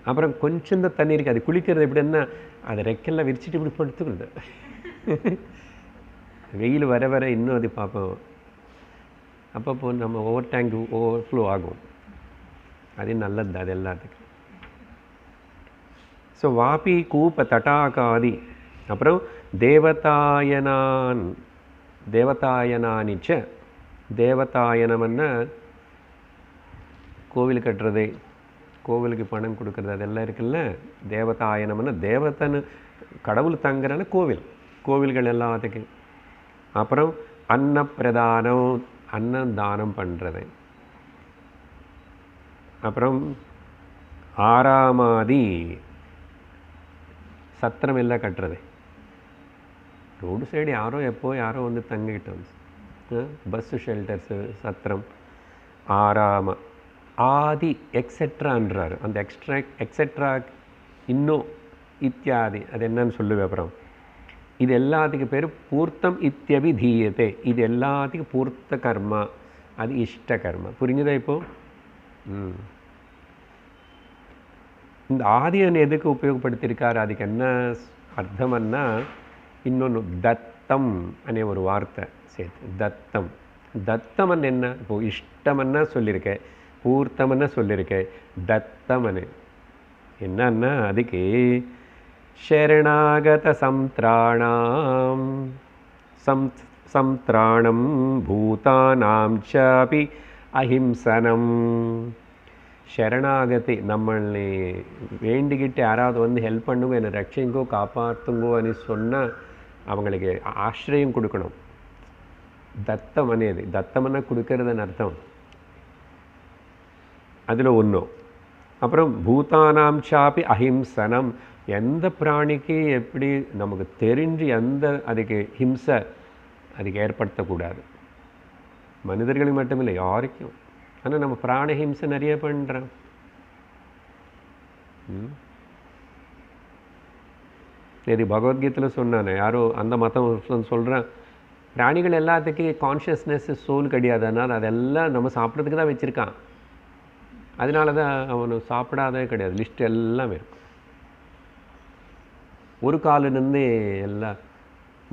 அப்புறம் கொஞ்சம் தான் தண்ணி இருக்குது, அது குளிக்கிறது எப்படின்னா அதை ரெக்கெல்லாம் விரிச்சிட்டு இப்படி படுத்துக்கிறது. வெயில் வர வர இன்னும் அது பார்ப்போம். அப்பப்போ நம்ம ஓவர்ஃப்ளோ ஆகும், அது நல்லது அது எல்லாத்துக்கும். ஸோ வாபி கூப்ப தடாகாதி. அப்புறம் தேவதாயனானிச்ச, தேவதாயனம்னா கோவில் கட்டுறது, கோவிலுக்கு பணம் கொடுக்குறது, அதெல்லாம் இருக்குல்ல. தேவதாயனம்னா தேவத்தன்னு கடவுள் தங்குறன்னு கோவில்கள் எல்லாத்துக்கும். அப்புறம் அன்னப்பிரதானம், அன்னம் தானம் பண்ணுறது. அப்புறம் ஆராமாதி, சத்திரம் எல்லாம் கட்டுறது. ரோடு சைடு யாரோ எப்போ யாரோ வந்து தங்கிட்டோம். பஸ்ஸு ஷெல்டர்ஸு, சத்திரம், ஆறாம ஆதி எக்ஸெட்ரான்றாரு. அந்த எக்ஸெட்ரா இன்னும் இத்தியாதி அது என்னன்னு சொல்லுவேன் அப்புறம். இது எல்லாத்துக்கு பேர் பூர்த்தம் இத்தியபிதீயத்தை. இது எல்லாத்துக்கும் பூர்த்த கர்மா, அது இஷ்ட கர்மா. புரிஞ்சுதா இப்போ? இந்த ஆதியன் எதுக்கு உபயோகப்படுத்தியிருக்காரு, அதுக்கு என்ன அர்த்தம்னா, இன்னொன்று தத்தம் அనే ஒரு வார்த்தை சேர்த்து. தத்தம் தத்தமன் என்ன, இப்போது இஷ்டமன்னா சொல்லியிருக்கேன், பூர்த்தமன்னா சொல்லியிருக்கேன், தத்தமனு என்னன்னா அதுக்கு शरणागत संत्राणं भूतानां चापि अहिंसनम्. शरणागति நம்மளை வேண்டிக்கிட்டு யாராவது வந்து ஹெல்ப் பண்ணுங்க, என்னை ரட்சிங்கோ காப்பாற்றுங்கோ అని சொன்னால் அவங்களுக்கு ஆசிரியம் கொடுக்கணும். தத்தம் అనేది தத்தம்னா கொடுக்கறதுன்னு அர்த்தம். அதில் ஒன்றும். அப்புறம் பூதானாம் சாப்பி அஹிம்சனம், எந்த பிராணிக்கு எப்படி நமக்கு தெரிஞ்சு எந்த அதுக்கு ஹிம்சை அதுக்கு ஏற்படுத்தக்கூடாது. மனிதர்களுக்கு மட்டுமில்லை, யாருக்கும். ஆனால் நம்ம பிராண ஹிம்சை நிறைய பண்ணுறோம். இது பகவத்கீதையில் சொன்னானே, யாரோ அந்த மதம் சொல்கிறேன், பிராணிகள் எல்லாத்துக்கும் கான்ஷியஸ்னஸ் சோல் கிடையாது, அதனால் அதெல்லாம் நம்ம சாப்பிட்றதுக்கு தான் வச்சுருக்கான். அதனால தான் அவனு சாப்பிடாதே கிடையாது. லிஸ்ட் எல்லாமே இருக்கும். ஒரு காலிலிருந்து எல்லாம்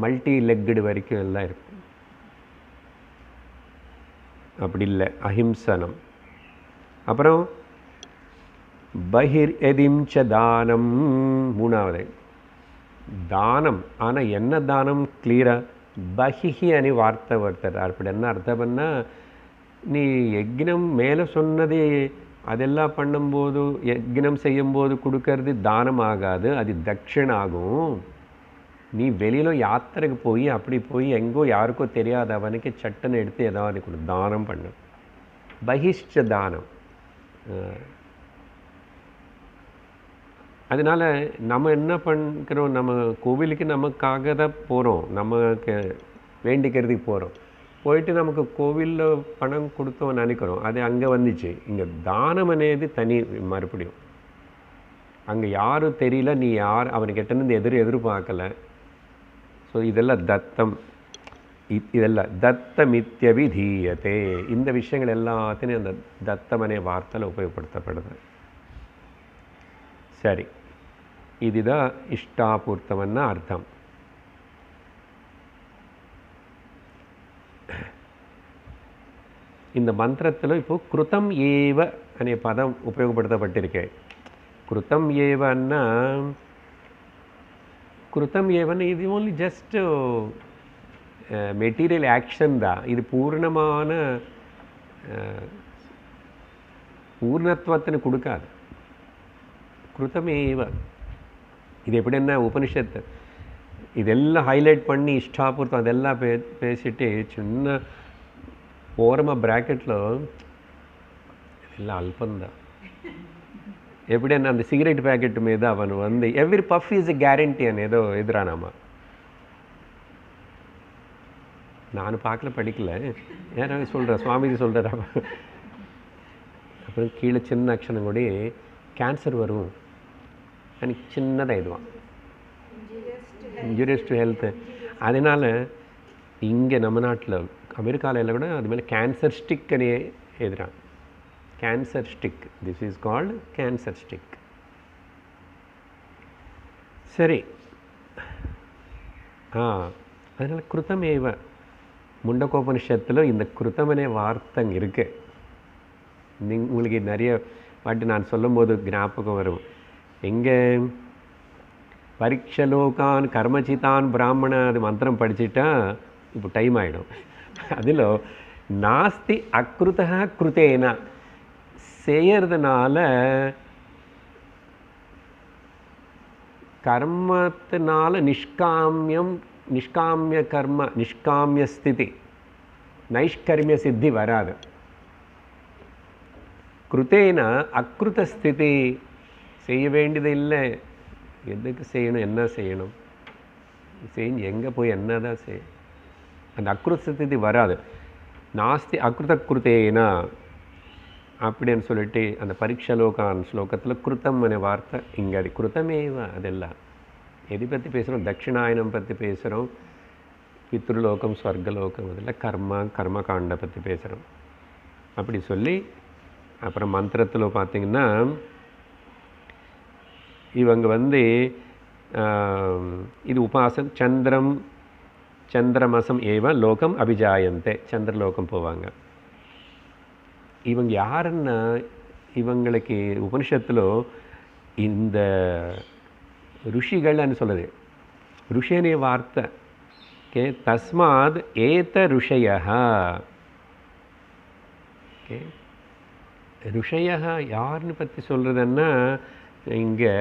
மல்டி லெக்கடு வரைக்கும் எல்லாம் இருக்கும். அப்படி இல்லை, அஹிம்சனம். அப்புறம் பஹிர் எதிம்ச தானம், மூணாவது தானம். ஆனால் என்ன தானம் கிளியராக பஹிஹி అని வார்த்தை வருத்தார். அப்படி என்ன அர்த்தம்னா, நீ யக்னம் மேலே சொன்னது அதெல்லாம் பண்ணும்போது, யக்னம் செய்யும்போது கொடுக்கறது தானம் ஆகாது, அது தட்சிணை ஆகும். நீ வெளியில் யாத்திரைக்கு போய் அப்படி போய் எங்கோ யாருக்கோ தெரியாதவனுக்கு சட்டுன்னு எடுத்து ஏதாவது கொடு, தானம் பண்ணு. பகிஷ்ட தானம். அதனால் நம்ம என்ன பண்ணுறோம், நம்ம கோவிலுக்கு நமக்காக தான் போகிறோம், நமக்கு வேண்டிக்கிறதுக்கு போகிறோம். போயிட்டு நமக்கு கோவிலில் பணம் கொடுத்தோம் நினைக்கிறோம், அது அங்கே வந்துச்சு. இங்கே தானம் అనేది தனி, மறுபடியும் அங்கே யாரும் தெரியல, நீ யார் அவனுக்கிட்டேருந்து எதிர்பார்க்கலை. ஸோ இதெல்லாம் தத்தம். இதெல்லாம் தத்தமித்யபிதீயதே. இந்த விஷயங்கள் எல்லாத்தையும் அந்த தத்தமனே வார்த்தையில் உபயோகப்படுத்தப்படுது. சரி, இதுதான் இஷ்டாபூர்த்தம்னா அர்த்தம். இந்த மந்திரத்தில் இப்போது கிருத்தம் ஏவ அనే பதம் உபயோகப்படுத்தப்பட்டிருக்கு. கிருத்தம் ஏவன்னா, கிருத்தம் ஏவன்னு இது ஓன்லி ஜஸ்ட் மெட்டீரியல் ஆக்ஷன் தான். இது பூர்ணமான பூர்ணத்துவத்தின்னு கொடுக்காது. கிருத்தமேவ இது எப்படின்னா, உபனிஷத்து இதெல்லாம் ஹைலைட் பண்ணி இஷ்டாபூர்த்தம் அதெல்லாம் பேசிட்டு சின்ன ஓரமாக ப்ராக்கெட்டில் எல்லாம் அல்பந்தான். எப்படின்னா அந்த சிகரெட் பேக்கெட் மீது அவன் வந்து every puff is a guarantee అని ஏதோ எதிரானாமா. நான் பார்க்கல, படிக்கல, யாராவது சொல்கிறேன், சுவாமிஜி சொல்கிறாரா. அப்புறம் கீழே சின்ன அக்ஷரம் கூட கேன்சர் வரும் எனக்கு சின்னதாக இதுவான், இன்ஜூரியஸ் டு ஹெல்த்து. அதனால் இங்கே நம்ம நாட்டில் அமெரிக்காவில் கூட அது மேலே கேன்சர் ஸ்டிக் అని எதிரான். Cancer stick, this is called cancer stick. சரி, அதனால் கிருத்தமேவ முண்டகோபனிஷத்தில் இந்த கிருத்தமனே வார்த்தை இருக்கு. உங்களுக்கு நிறைய வாட்டி நான் சொல்லும் போது ஞாபகம் வரும். எங்கே பரீட்சலோகான் கர்மச்சிதான் பிராமண அது மந்திரம் படிச்சுட்டா இப்போ டைம் ஆகிடும். அதில் நாஸ்தி அக்ருதா கிருத்தேனா, செய்யறதுனால கர்மத்தினால நிஷ்காமிய கர்ம நிஷ்காமிய ஸ்திதி நைஷ்கர்மிய சித்தி வராது. கிருத்தேனா அக்ருத ஸ்திதி, செய்ய வேண்டியது இல்லை, எதுக்கு செய்யணும், என்ன செய்யணும், செஞ்சு எங்கே போய் என்ன தான் அந்த அக்ருத ஸ்திதி வராது. நாஸ்தி அக்ருத குருத்தேனா அப்படின்னு சொல்லிட்டு அந்த பரீட்சலோகான் ஸ்லோகத்தில் கிருத்தம் அనే வார்த்தை இங்கே அது கிருத்தமேவா. அதெல்லாம் எதை பற்றி பேசுகிறோம்? தட்சிணாயனம் பற்றி பேசுகிறோம், பித்ருலோகம் ஸ்வர்கலோகம் அதில் கர்மகாண்டை பற்றி பேசுகிறோம். அப்படி சொல்லி அப்புறம் மந்திரத்தில் பார்த்திங்கன்னா இவங்க இது உபாசன் சந்திரமசம் ஏவ லோகம் அபிஜாயந்தே, சந்திரலோகம் போவாங்க. இவங்க யாருன்னா இவங்களுக்கு உபனிஷத்தில் இந்த ருஷிகள்னு சொல்லுது. ருஷியனே வார்த்தை ஓகே. தஸ்மாத் ஏத ருஷய ஓகே. ருஷய யாருன்னு பற்றி சொல்கிறதுன்னா இங்கே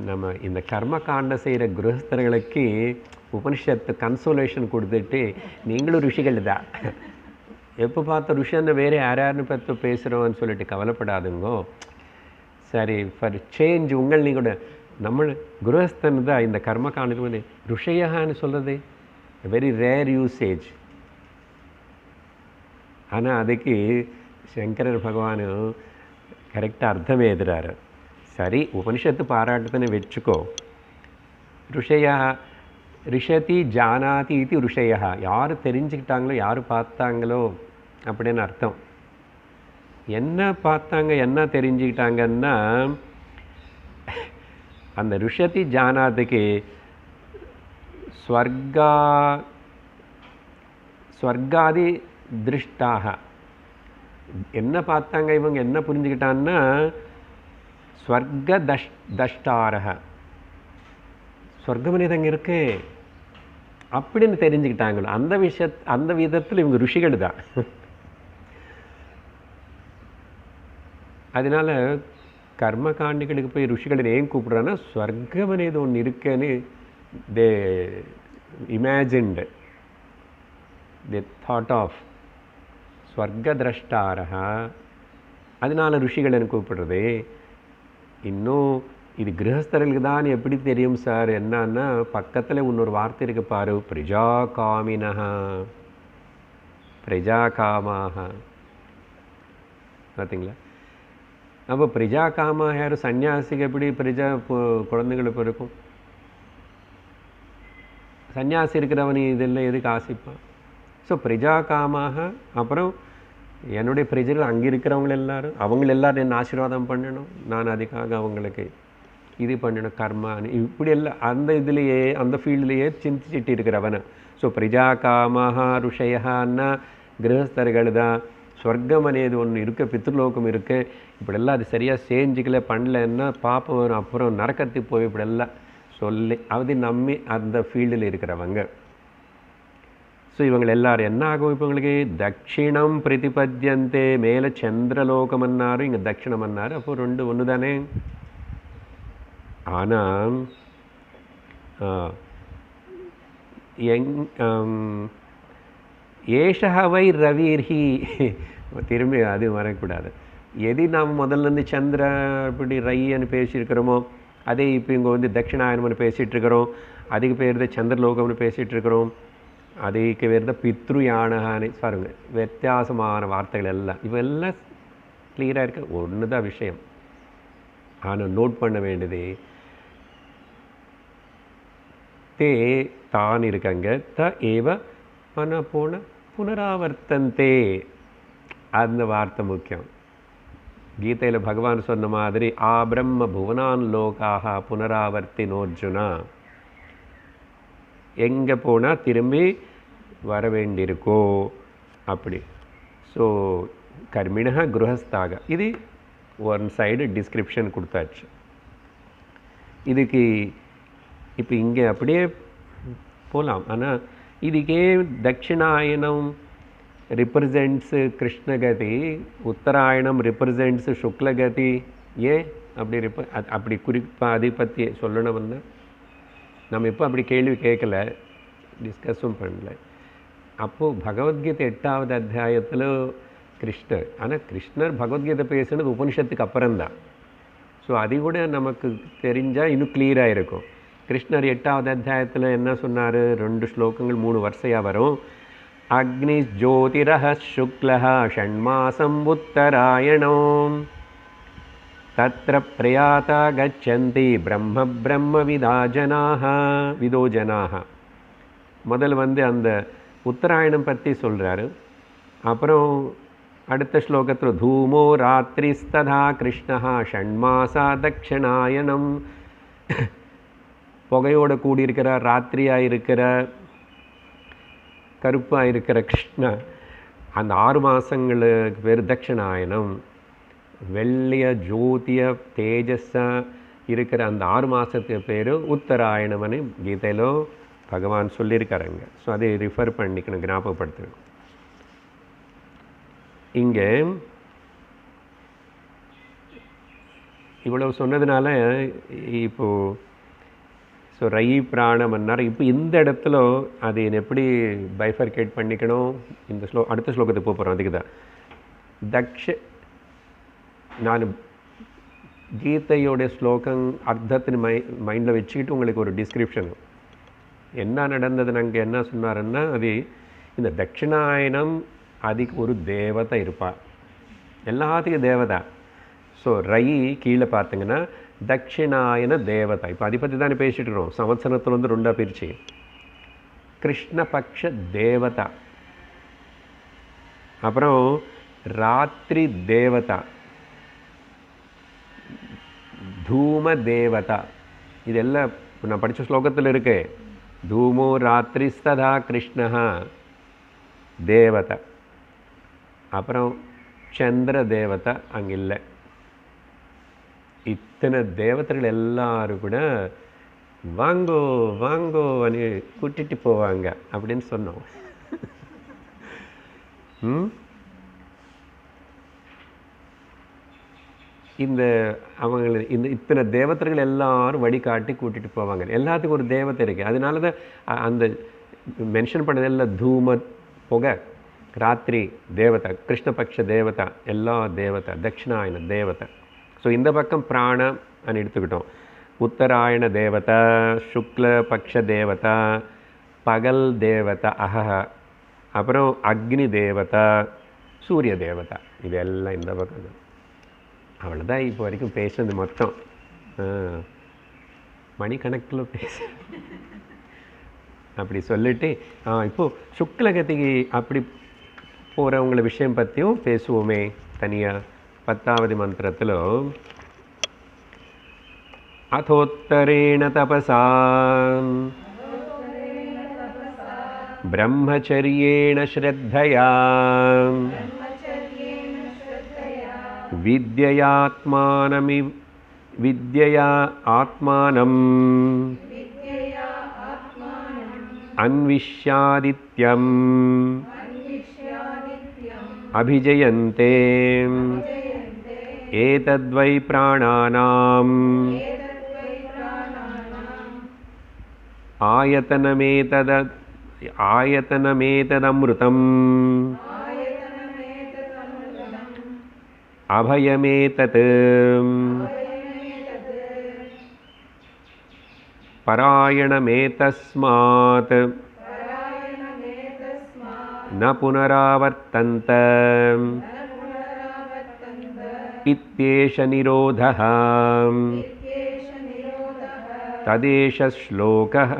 நம்ம இந்த கர்மகாண்டம் செய்கிற கிரகஸ்தர்களுக்கு உபனிஷத்து கன்சோலேஷன் கொடுத்துட்டு நீங்களும் ருஷிகள் தான், எப்போ பார்த்த ருஷின்னு வேறு யாருன்னு பற்றி பேசுகிறோன்னு சொல்லிட்டு கவலைப்படாதுங்கோ. சரி, ஃபார் சேஞ்ச் உங்கள் கூட நம்ம குருஹஸ்தன் தான் இந்த கர்மகாண்டத்துக்கு வந்து ருஷயான்னு சொல்கிறது வெரி ரேர் யூசேஜ். ஆனால் அதுக்கு சங்கரர் பகவான் கரெக்டாக அர்த்தமே எழுதுறாரு. சரி, உபனிஷத்து பாராட்டத்தினை வச்சுக்கோ. ருஷயா ரிஷதி ஜானாதி இது ருஷயா, யார் தெரிஞ்சுக்கிட்டாங்களோ யார் பார்த்தாங்களோ அப்படின்னு அர்த்தம். என்ன பார்த்தாங்க என்ன தெரிஞ்சுக்கிட்டாங்கன்னா அந்த ருஷதி ஜானாதுக்கு ஸ்வர்காதி திருஷ்டாக என்ன பார்த்தாங்க, இவங்க என்ன புரிஞ்சுக்கிட்டான்னா ஸ்வர்க தஷ்டாரக, ஸ்வர்க்கம் அங்கே இருக்கு அப்படின்னு தெரிஞ்சுக்கிட்டாங்களோ அந்த விதத்தில் இவங்க ருஷிகள் தான். அதனால கர்மகாண்டிகளுக்கு போய் ருஷிகளை ஏன் கூப்பிட்றான்னா ஸ்வர்க்கம் అనేది ஒன்று இருக்குன்னு தே இமேஜின்டு, தே தாட் ஆஃப் ஸ்வர்க திரஷ்டாரக. அதனால ருஷிகளை கூப்பிடுறது. இன்னும் இது கிரகஸ்தர்களுக்கு தான் எப்படி தெரியும் சார் என்னன்னா பக்கத்தில் இன்னொரு வார்த்தை இருக்கு பாரு, பிரஜா காமினஹா பிரஜா காமாக. பார்த்தீங்களா? அப்போ பிரஜா காமா யார்? சன்னியாசிக்கு எப்படி பிரஜா குழந்தைங்களுக்கு இருக்கும்? சன்னியாசி இருக்கிறவன் இதெல்லாம் எதுக்கு ஆசைப்பான்? ஸோ பிரஜா காமாக. அப்புறம் என்னுடைய பிரஜைகள் அங்கே இருக்கிறவங்க எல்லாரும் என்ன ஆசீர்வாதம் பண்ணணும், நான் அதுக்காக அவங்களுக்கு இது பண்ணணும் கர்மான்னு இப்படி எல்லாம் அந்த இதுலேயே அந்த ஃபீல்ட்லேயே சிந்திச்சுட்டு இருக்கிறவனை. ஸோ பிரஜா காமாக ருஷயான்னா கிரகஸ்தர்கள் தான். ஸ்வர்க்கம் అనేది ஒன்று இருக்குது, பித்ருலோகம் இருக்குது. இப்படியெல்லாம் அது சரியாக செஞ்சுக்கல பண்ணலன்னா பாப்பம் வரும், அப்புறம் நரக்கத்துக்கு போய் இப்படியெல்லாம் சொல்லி அது நம்பி அந்த ஃபீல்டில் இருக்கிறவங்க. ஸோ இவங்க எல்லாரும் என்ன ஆகும்? இப்போ இவங்களுக்கு தட்சிணம் பிரதிபத்தியந்தே, மேலே சந்திரலோகம் அன்னாரு, இங்கே தட்சிணம் அன்னாரு. அப்போ ரெண்டு ஒன்று தானே. ஆனால் ஏஷா வை ரவீர்ஹி, திரும்பி அது வரக்கூடாது. எது நாம் முதல்ல சந்திர இப்படி ரைன்னு பேசியிருக்கிறோமோ அதே இப்போ இங்கே தட்சிணாயனம்னு பேசிகிட்டு இருக்கிறோம். அதுக்கு பேர் தான் சந்திரலோகம்னு பேசிகிட்டு இருக்கிறோம். அதுக்கு பேர் தான் பித்ருயானகான்னு பாருங்க. வித்தியாசமான வார்த்தைகள் எல்லாம் இவெல்லாம் கிளியராக இருக்க ஒன்று தான் விஷயம். ஆனால் நோட் பண்ண வேண்டியது தே தான் இருக்காங்க த ஏவ மன போன புனராவர்த்தந்தே, அந்த வார்த்தை முக்கியம். கீதையில் பகவான் சொன்ன மாதிரி ஆ பிரம்ம புவனான் லோகாக புனராவர்த்தினோர்ஜுனா, எங்கே போனால் திரும்பி வர வேண்டியிருக்கோ அப்படி. ஸோ கர்மிணா குருஹஸ்தாக இது ஒன் சைடு டிஸ்கிரிப்ஷன் கொடுத்தாச்சு. இதுக்கு இப்போ இங்கே அப்படியே போகலாம். ஆனால் இதுக்கே தட்சிணாயனம் ரிப்ரசன்ட்ஸு கிருஷ்ணகதி, உத்தராயணம் ரிப்ரசன்ட்ஸு சுக்லகதி. ஏன் அப்படி அப்படி குறிப்பாக அதை பற்றி சொல்லணும்னா நம்ம இப்போ அப்படி கேள்வி கேட்கல, டிஸ்கஸும் பண்ணல. அப்போது பகவத்கீதை 8வது அத்தியாயத்தில் கிருஷ்ணர், ஆனால் கிருஷ்ணர் பகவத்கீதை பேசுனது உபனிஷத்துக்கு அப்புறம்தான். ஸோ அது கூட நமக்கு தெரிஞ்சால் இன்னும் கிளியராக இருக்கும். கிருஷ்ணர் 8வது அத்தியாயத்தில் என்ன சொன்னார்? 2 ஸ்லோகங்கள் 3 வரிசையாக வரும். அக்னி ஜோதிரஹ சுக்லஹ ஷண்மாசம் உத்தராயணம் தத்ர பிரயாதா கச்சந்தி பிரம்ம பிரம்ம விதோ ஜனாக. முதல் அந்த உத்தராயணம் பற்றி சொல்கிறாரு. அப்புறம் அடுத்த ஸ்லோகத்தில் தூமோ ராத்திரிஸ்ததா கிருஷ்ணா ஷண்மாசா தட்சிணாயணம். புகையோடு கூடியிருக்கிற ராத்திரியாக இருக்கிற கருப்பாக இருக்கிற கிருஷ்ணா, அந்த 6 மாதங்களுக்கு பேர் தட்சிணாயனம். வெள்ளிய ஜோதிய தேஜஸாக இருக்கிற அந்த 6 மாதத்துக்கு பேர் உத்தராயணம்னு கீதையிலோ பகவான் சொல்லியிருக்காருங்க. ஸோ அதை ரிஃபர் பண்ணிக்கணும், ஞாபகப்படுத்தணும். இங்கே இவ்வளவு சொன்னதுனால இப்போது ஸோ ரை பிராணமன்னார். இப்போ இந்த இடத்துல அது எப்படி பைஃபர்கேட் பண்ணிக்கணும்? இந்த அடுத்த ஸ்லோகத்துக்கு போகிறோம். அதுக்கு தான் நான் கீதையோடைய ஸ்லோகம் அர்த்தத்தின் மைண்டில் வச்சுக்கிட்டு உங்களுக்கு ஒரு டிஸ்கிரிப்ஷன் என்ன நடந்தது. நாங்கள் என்ன சொன்னாருன்னா, அது இந்த தட்சிணாயனம் அதுக்கு ஒரு தேவதை இருப்பாள், எல்லாத்துக்கும் தேவதை. ஸோ ரை கீழே பார்த்தீங்கன்னா தட்சிணாயன தேவதை. இப்போ அதை பற்றி தானே பேசிகிட்டு இருக்கோம். சம்வத்சரத்தில் 2 பிரிச்சு கிருஷ்ணபக்ஷ தேவதா, அப்புறம் ராத்திரி தேவதா, தூம தேவதா. இதெல்லாம் நான் படித்த ஸ்லோகத்தில் இருக்கு. தூமோ ராத்திரிஸ்ததா கிருஷ்ணா தேவதா. அப்புறம் சந்திர தேவதா அங்கே இல்லை. இத்தனை தேவதைகள் எல்லாரும் கூட வாங்கோ வாங்கோன்னு கூட்டிட்டு போவாங்க அப்படின்னு சொன்னோம். இந்த இத்தனை தேவதைகள் எல்லாரும் வழிகாட்டி கூட்டிட்டு போவாங்க. எல்லாத்துக்கும் ஒரு தேவதை இருக்குது. அதனால தான் அந்த மென்ஷன் பண்ணதெல்லாம் தூம புகை, ராத்திரி தேவதை, கிருஷ்ணபக்ஷ தேவதா, எல்லா தேவதை, தட்சிணாயன தேவதை. ஸோ இந்த பக்கம் பிராண అని எடுத்துக்கிட்டோம். உத்தராயண தேவதா, சுக்லபக்ஷ தேவதா, பகல் தேவதா அஹஹ, அப்புறம் அக்னி தேவதா, சூரிய தேவதா. இதெல்லாம் இந்த பக்கம் தான். அவ்வளோதான் இப்போ வரைக்கும் பேசுனது மொத்தம். மணிக்கணக்கில் பேச அப்படி சொல்லிட்டு இப்போது சுக்லகதிக்கு அப்படி போகிறவங்கள விஷயம் பற்றியும் பேசுவோமே தனியாக. 10வது மந்திரத்தில் அதோத்தரேண தபசா பிரம்மச்சர்யேண ஸ்ரத்தயா வித்யயா ஆத்மானம் அன்விஷ்யாதித்யம் அபிஜயந்தே ஏதத்வை பிராணானாம் ஆயதனமேததம்ருதம் அபயமேதத் பராயணமேதஸ்மாத் ந புனராவர்த்தந்த இத்யேஷ நிரோதः ததேஷ ஸ்லோகः.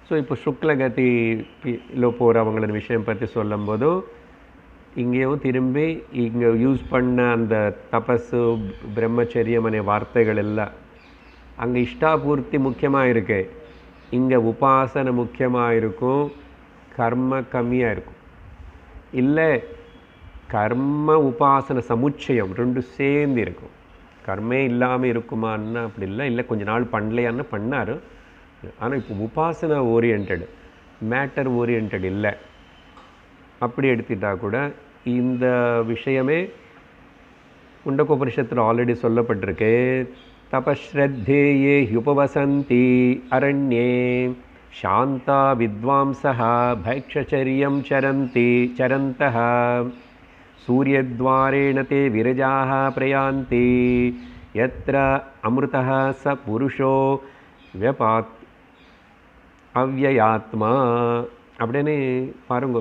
ஸோ இப்போ சுக்லகதியில் போகிறவங்கள விஷயம் பற்றி சொல்லும்போது இங்கேயும் திரும்பி இங்கே யூஸ் பண்ண அந்த தபஸு பிரம்மச்சரியம் அనే வார்த்தைகள் எல்லாம் அங்கே இஷ்டாபூர்த்தி முக்கியமாக இருக்கு, இங்கே உபாசனை முக்கியமாக இருக்கும், கர்ம கம்மியாக இருக்கும். இல்லை கர்ம உபாசனை சமுச்சயம் 2 சேர்ந்து இருக்கும். கர்மே இல்லாமல் இருக்குமான்னா அப்படி இல்லை கொஞ்ச நாள் பண்ணலையான்னு பண்ணார். ஆனால் இப்போ உபாசனை ஓரியன்ட், மேட்டர் ஓரியன்ட் இல்லை. அப்படி எடுத்துக்கிட்டால் கூட இந்த விஷயமே முண்டகோபனிஷத்தில் ஆல்ரெடி சொல்லப்பட்டிருக்கு. தபஸ்ரத்தேயே ஹுபவசந்தி அரண்யே சாந்தா வித்வாம்சः பைக்ஷச்சரியம் சரந்தः சூரியத்வாரேண தே விரஜாः பிரயாந்தி यत्र अमृतः स पुरुषो व्यपात् அவ்யயாத்மா அப்படின்னு பாருங்க.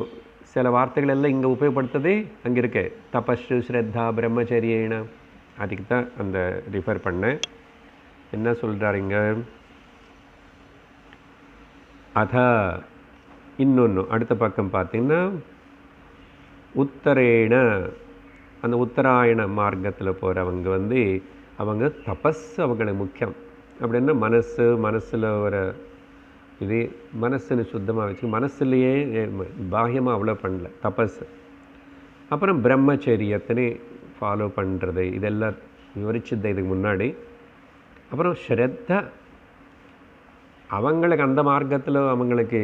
சில வார்த்தைகள் எல்லாம் இங்கே உபயோகப்படுத்துறது அங்கே இருக்கு. தபஸ்ஸு ஸ்ரத்தா பிரம்மச்சரியேன, அதுக்கு தான் அந்த ரிஃபர் பண்ணேன். என்ன சொல்கிறாருங்க? அத இன்னொன்று அடுத்த பக்கம் பார்த்தீங்கன்னா உத்தரேண, அந்த உத்தராயண மார்க்கத்தில் போகிறவங்க வந்து அவங்க தபஸ் அவங்களுக்கு முக்கியம். அப்படின்னா மனசில் ஒரு இது மனசுன்னு சுத்தமாக வச்சு மனசுலையே பாஹ்யமாக அவ்வளோ பண்ணல தபஸ். அப்புறம் பிரம்மச்சரியத்தினே ஃபாலோ பண்ணுறது, இதெல்லாம் விவரிச்சது இதுக்கு முன்னாடி. அப்புறம் ஸ்ரத்தா, அவங்களுக்கு அந்த மார்க்கத்தில் அவங்களுக்கு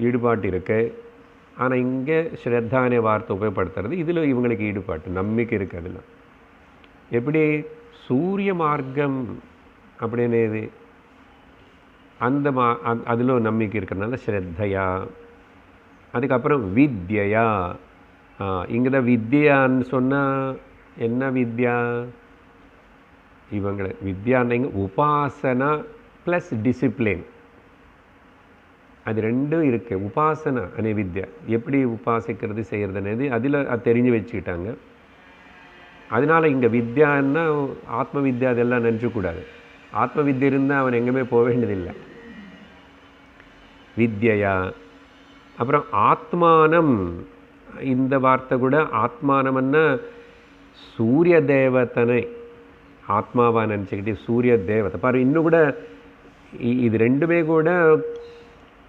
ஈடுபாட்டு இருக்கு. ஆனால் இங்கே ஸ்ரத்தானே வார்த்தை உபயோகப்படுத்துறது, இதில் இவங்களுக்கு ஈடுபாட்டு நம்பிக்கை இருக்குது. அதில் எப்படி சூரிய மார்க்கம் அப்படின்னு இது அந்த அதில் நம்பிக்கை இருக்கிறதுனால ஸ்ரத்தையா. அதுக்கப்புறம் வித்யா, இங்கே தான் வித்யான்னு சொன்னால் என்ன வித்யா? இவங்களை வித்யான்னிங்க உபாசனா ப்ளஸ் டிசிப்ளின், அது ரெண்டும் இருக்குது. உபாசனா அனே வித்யா, எப்படி உபாசிக்கிறது செய்கிறதுனது அதில் அது தெரிஞ்சு வச்சுக்கிட்டாங்க. அதனால் இங்கே வித்யான்னா ஆத்ம வித்யா அதெல்லாம் நினச்சக்கூடாது. ஆத்ம வித்யா இருந்தால் அவன் எங்கேயுமே போக வேண்டியதில்லை. வித்யா. அப்புறம் ஆத்மானம், இந்த வார்த்தை கூட ஆத்மானம்னா சூரிய தேவத்தனை ஆத்மாவா நினச்சிக்கிட்டு சூரிய தேவத்தை பாரு. இன்னும் கூட இது ரெண்டுமே கூட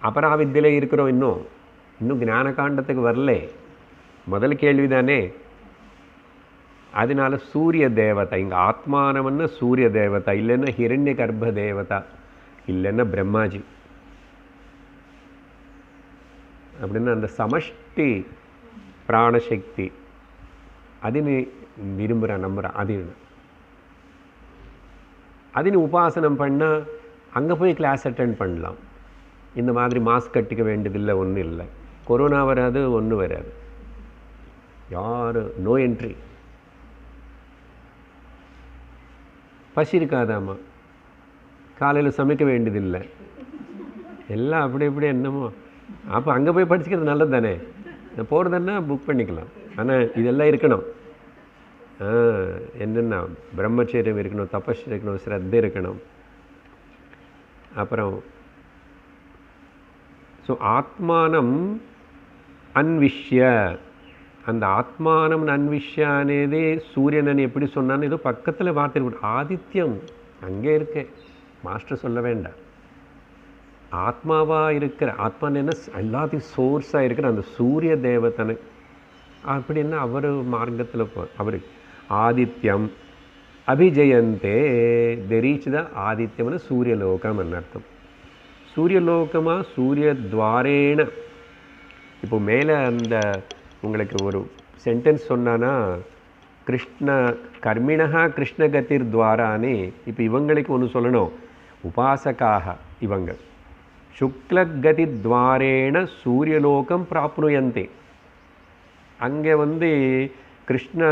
அபராவித்தியில் இருக்கிறோம். இன்னும் ஞான காண்டத்துக்கு வரல. முதல் கேள்வி தானே. அதனால சூரிய தேவதா, இங்கே ஆத்மானம்னா சூரிய தேவதா, இல்லைன்னா ஹிரண்ய கர்ப்ப தேவதா, இல்லைன்னா பிரம்மாஜி. அப்படின்னா அந்த சமஷ்டி பிராணசக்தி அது நீ விரும்புகிற நம்புகிற அது நீ உபாசனம் பண்ணால் அங்கே போய் கிளாஸ் அட்டெண்ட் பண்ணலாம். இந்த மாதிரி மாஸ்க் கட்டிக்க வேண்டியதில்லை, ஒன்றும் இல்லை. கொரோனா வராது, ஒன்றும் வராது. யார் நோ என்ட்ரி. பசி இருக்காதாம்மா, காலையில் சமைக்க வேண்டியதில்லை, எல்லாம் அப்படி இப்படி என்னமோ. அப்போ அங்கே போய் படிச்சுக்கிறது நல்லது தானே. போகிறதுன்னா புக் பண்ணிக்கலாம். ஆனால் இதெல்லாம் இருக்கணும். என்னென்னா பிரம்மச்சரியம் இருக்கணும், தபஸ் இருக்கணும், ஸ்ரத்தை இருக்கணும். அப்புறம் ஸோ ஆத்மானம் அன்விஷ்ய, அந்த ஆத்மானம் அன்விஷ்ய అనేది சூரியனன் எப்படி சொன்னான்னு ஏதோ பக்கத்தில் வார்த்தை இருக்கு. ஆதித்யம் அங்கே இருக்கு, மாஸ்டர் சொல்ல வேண்டாம். ஆத்மாவாக இருக்கிற ஆத்மான்னு என்ன எல்லாத்தையும் சோர்ஸாக இருக்கிற அந்த சூரிய தேவத்தனை அப்படின்னா அவர் மார்க்கத்தில் அவர் ஆதித்யம் அபிஜயந்தே தெரீச் த ஆதித்யம்னு சூரியலோகம் அர்த்தம். சூரியலோகமாக சூரிய துவாரேன. இப்போ மேலே அந்த உங்களுக்கு ஒரு சென்டென்ஸ் சொன்னான்னா கிருஷ்ண கர்மிணா கிருஷ்ணகதிர் துவாரானே. இப்போ இவங்களுக்கு ஒன்று சொல்லணும், உபாசகாக இவங்க சுக்லகதி துவாரேன சூரியலோகம் பிராப்னுயந்தே. அங்கே வந்து கிருஷ்ண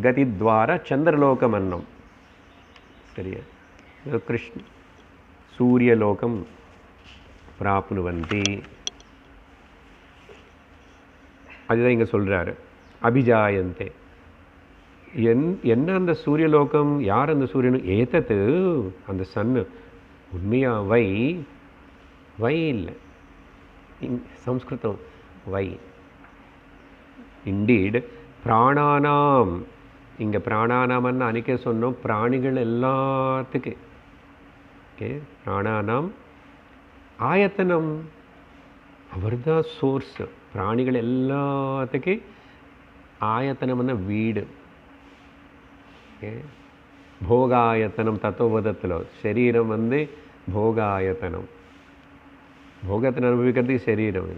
கதி துவார சந்திரலோகம் அன்னம். சரியா? கிருஷ்ண சூரியலோகம் பிராப்னுவந்தி. அதுதான் இங்கே சொல்கிறாரு. அபிஜாயந்தே என்ன அந்த சூரியலோகம், யார் அந்த சூரியன்? ஏதத்து அந்த சன்னு உண்மையாக வை இல்லை, சம்ஸ்கிருதம் வை இண்டீட் பிராணானாம். இங்கே பிராணானாமன்னு அன்றைக்கே சொன்னோம், பிராணிகள் எல்லாத்துக்கு. ஓகே, பிராணானாம் ஆயத்தனம், அவர் தான் சோர்ஸ். பிராணிகள் எல்லாத்துக்கு ஆயத்தனம்னா வீடு. ஓகே, போகாயத்தனம் தத்துவபதத்தில் சரீரம் வந்து போகாயத்தனம், போகத்தை அனுபவிக்கிறதுக்கு சரீரம்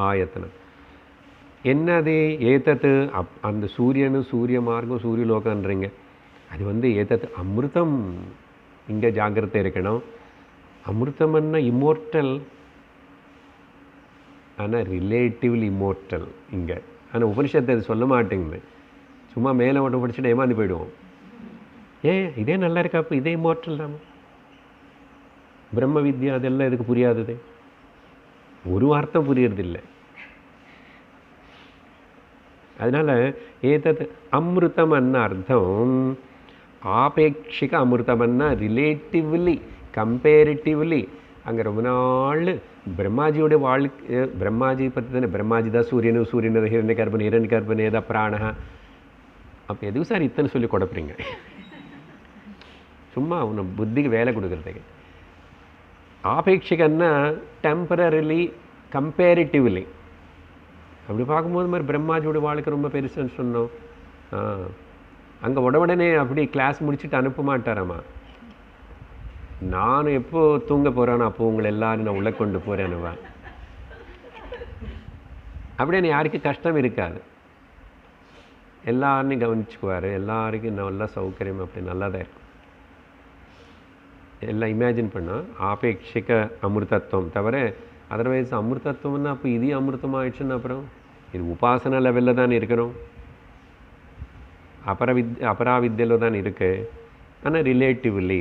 ஆயத்தனம். என்னது ஏத்தத்து? அந்த சூரியனு சூரிய மார்க்கம் சூரியலோகன்றீங்க, அது வந்து ஏத்தத்து அமிர்தம். இங்கே ஜாக்கிரதை இருக்கணும். அமிர்தம்னா இம்மோர்டல், ஆனால் ரிலேட்டிவ்லி இம்மோர்டல் இங்கே. ஆனால் உபனிஷத்தை அது சொல்ல மாட்டேங்குது. சும்மா மேலே மட்டும் படிச்சுட்டு ஏமாந்து போயிடுவோம். ஏன் இதே நல்லா இருக்கா, அப்போ இதே இம்மோர்டல் தானே. பிரம்ம வித்யா அதெல்லாம் இதுக்கு புரியாதது, ஒரு அர்த்தம் புரியறதில்லை. அதனால் ஏதத் அமிர்தம்னா அர்த்தம் ஆபேட்சிக அமிர்தம்னா ரிலேட்டிவ்லி, கம்பேரிட்டிவ்லி. அங்கே ரொம்ப நாள் பிரம்மாஜியோட வாழ்க்கை, பிரம்மாஜி பற்றி தானே, பிரம்மாஜி தான் சூரியனு, சூரியனது ஹிரண்ய கர்ப்பன், ஹிரண்ய கர்ப்பன் ஏதா பிராணா. அப்போ எதுவும் சார் இத்தனை சொல்லி கொடுப்பீங்க, சும்மா அவனை புத்திக்கு வேலை கொடுக்குறதுக்கு. ஆபேட்சிகன்னா டெம்பரரிலி, கம்பேரிட்டிவ்லி. அப்படி பார்க்கும்போது மாதிரி பிரம்மாஜியோட வாழ்க்கை ரொம்ப பெருசுன்னு சொன்னோம். அங்கே உடனே அப்படி கிளாஸ் முடிச்சுட்டு அனுப்ப மாட்டாராம்மா. நான் எப்போ தூங்க போகிறேன்னு அப்போ உங்களை எல்லாரும் நான் உள்ள கொண்டு போகிறேன்னுவா. அப்படியே யாருக்கும் கஷ்டம் இருக்காது, எல்லாரையும் கவனிச்சுக்குவார், எல்லாருக்கும் நல்லா சௌகரியம், அப்படி நல்லா தான் இருக்கும். எல்லாம் இமேஜின் பண்ணால் ஆபேட்சிக அமிர்தத்துவம் தவிர அதர்வைஸ் அமிர்தத்துவம்னா அப்போ இது அமிர்தமாகிடுச்சுன்னு அப்புறம் இது உபாசனா லெவலில் தான் இருக்கிறோம், அபராவித்யில் தான் இருக்குது. ஆனால் ரிலேட்டிவ்லி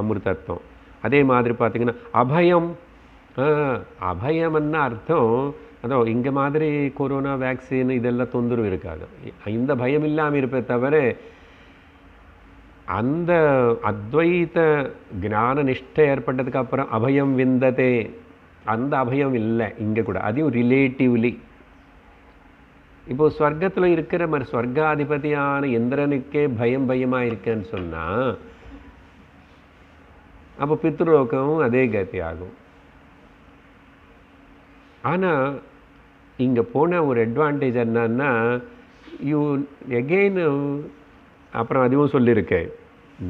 அமிர்தத்துவம். அதே மாதிரி பார்த்திங்கன்னா அபயம், அபயம்னா அர்த்தம் அதோ இங்கே மாதிரி கொரோனா வேக்சின் இதெல்லாம் தொந்தரவு இருக்காது, இந்த பயம் இல்லாமல் இருப்பே தவிர அந்த அத்வைத ஞான நிஷ்டை ஏற்பட்டதுக்கு அப்புறம் அபயம் விந்ததே, அந்த அபயம் இல்லை இங்கே கூட. அதையும் ரிலேட்டிவ்லி. இப்போது ஸ்வர்க்கத்தில் இருக்கிற மாதிரி ஸ்வர்காதிபதியான இந்திரனுக்கே பயமாக இருக்கேன்னு சொன்னால் அப்போ பித்ருலோகமும் அதே கதி ஆகும். ஆனால் இங்கே போன ஒரு அட்வான்டேஜ் என்னன்னா யூ எகெயின், அப்புறம் அதுவும் சொல்லியிருக்கேன்,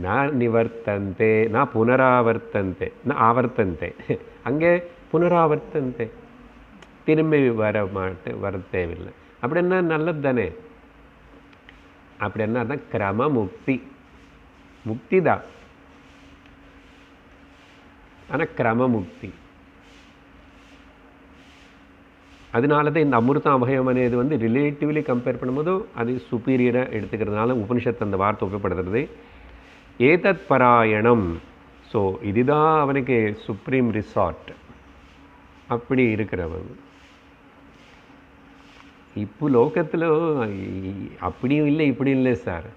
நான் நிவர்த்தந்தே, நான் புனராவர்த்தந்தே, நான் ஆவர்த்தந்தே. அங்கே புனராவர்த்தந்தே, திரும்பி வர தேவையில்லை. அப்படின்னா நல்லது தானே. அப்படி என்ன தான் கிரம முக்தி, முக்தி தான், ஆனால் கிரம முக்தி. அதனால தான் இந்த அமிர்தம் அபயம் అనేది வந்து ரிலேட்டிவ்லி கம்பேர் பண்ணும்போது அது சுப்பீரியராக எடுத்துக்கிறதுனால உபனிஷத்து அந்த வார்த்தை உபயோகப்படுத்துறது. ஏதத் பராயணம். ஸோ இதுதான் அவனுக்கு சுப்ரீம் ரிசார்ட். அப்படி இருக்கிறவன் இப்போ லோகத்தில் அப்படியும் இல்லை இப்படியும் இல்லை சார்.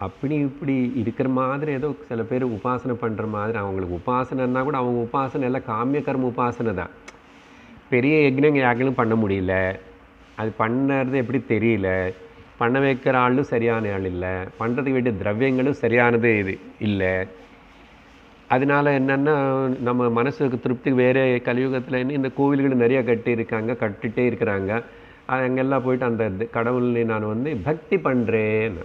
அப்படி இப்படி இருக்கிற மாதிரி ஏதோ சில பேர் உபாசனை பண்ணுற மாதிரி, அவங்களுக்கு உபாசனைன்னா கூட அவங்க உபாசனை எல்லாம் காமிய கர்ம உபாசனை தான். பெரிய யக்னங்க யாங்களும் பண்ண முடியல, அது பண்ணுறது எப்படி தெரியல, பண்ண வைக்கிற ஆளும் சரியான ஆள் இல்லை, பண்ணுறதுக்கு வேண்டிய திரவியங்களும் சரியானது இது இல்லை. அதனால என்னென்னா நம்ம மனசுக்கு திருப்திக்கு வேறு கலியுகத்தில் இன்னும் இந்த கோவில்கள் நிறையா கட்டிகிட்டே இருக்கிறாங்க. அங்கெல்லாம் போயிட்டு அந்த கடவுளை நான் வந்து பக்தி பண்ணுறேன்னு,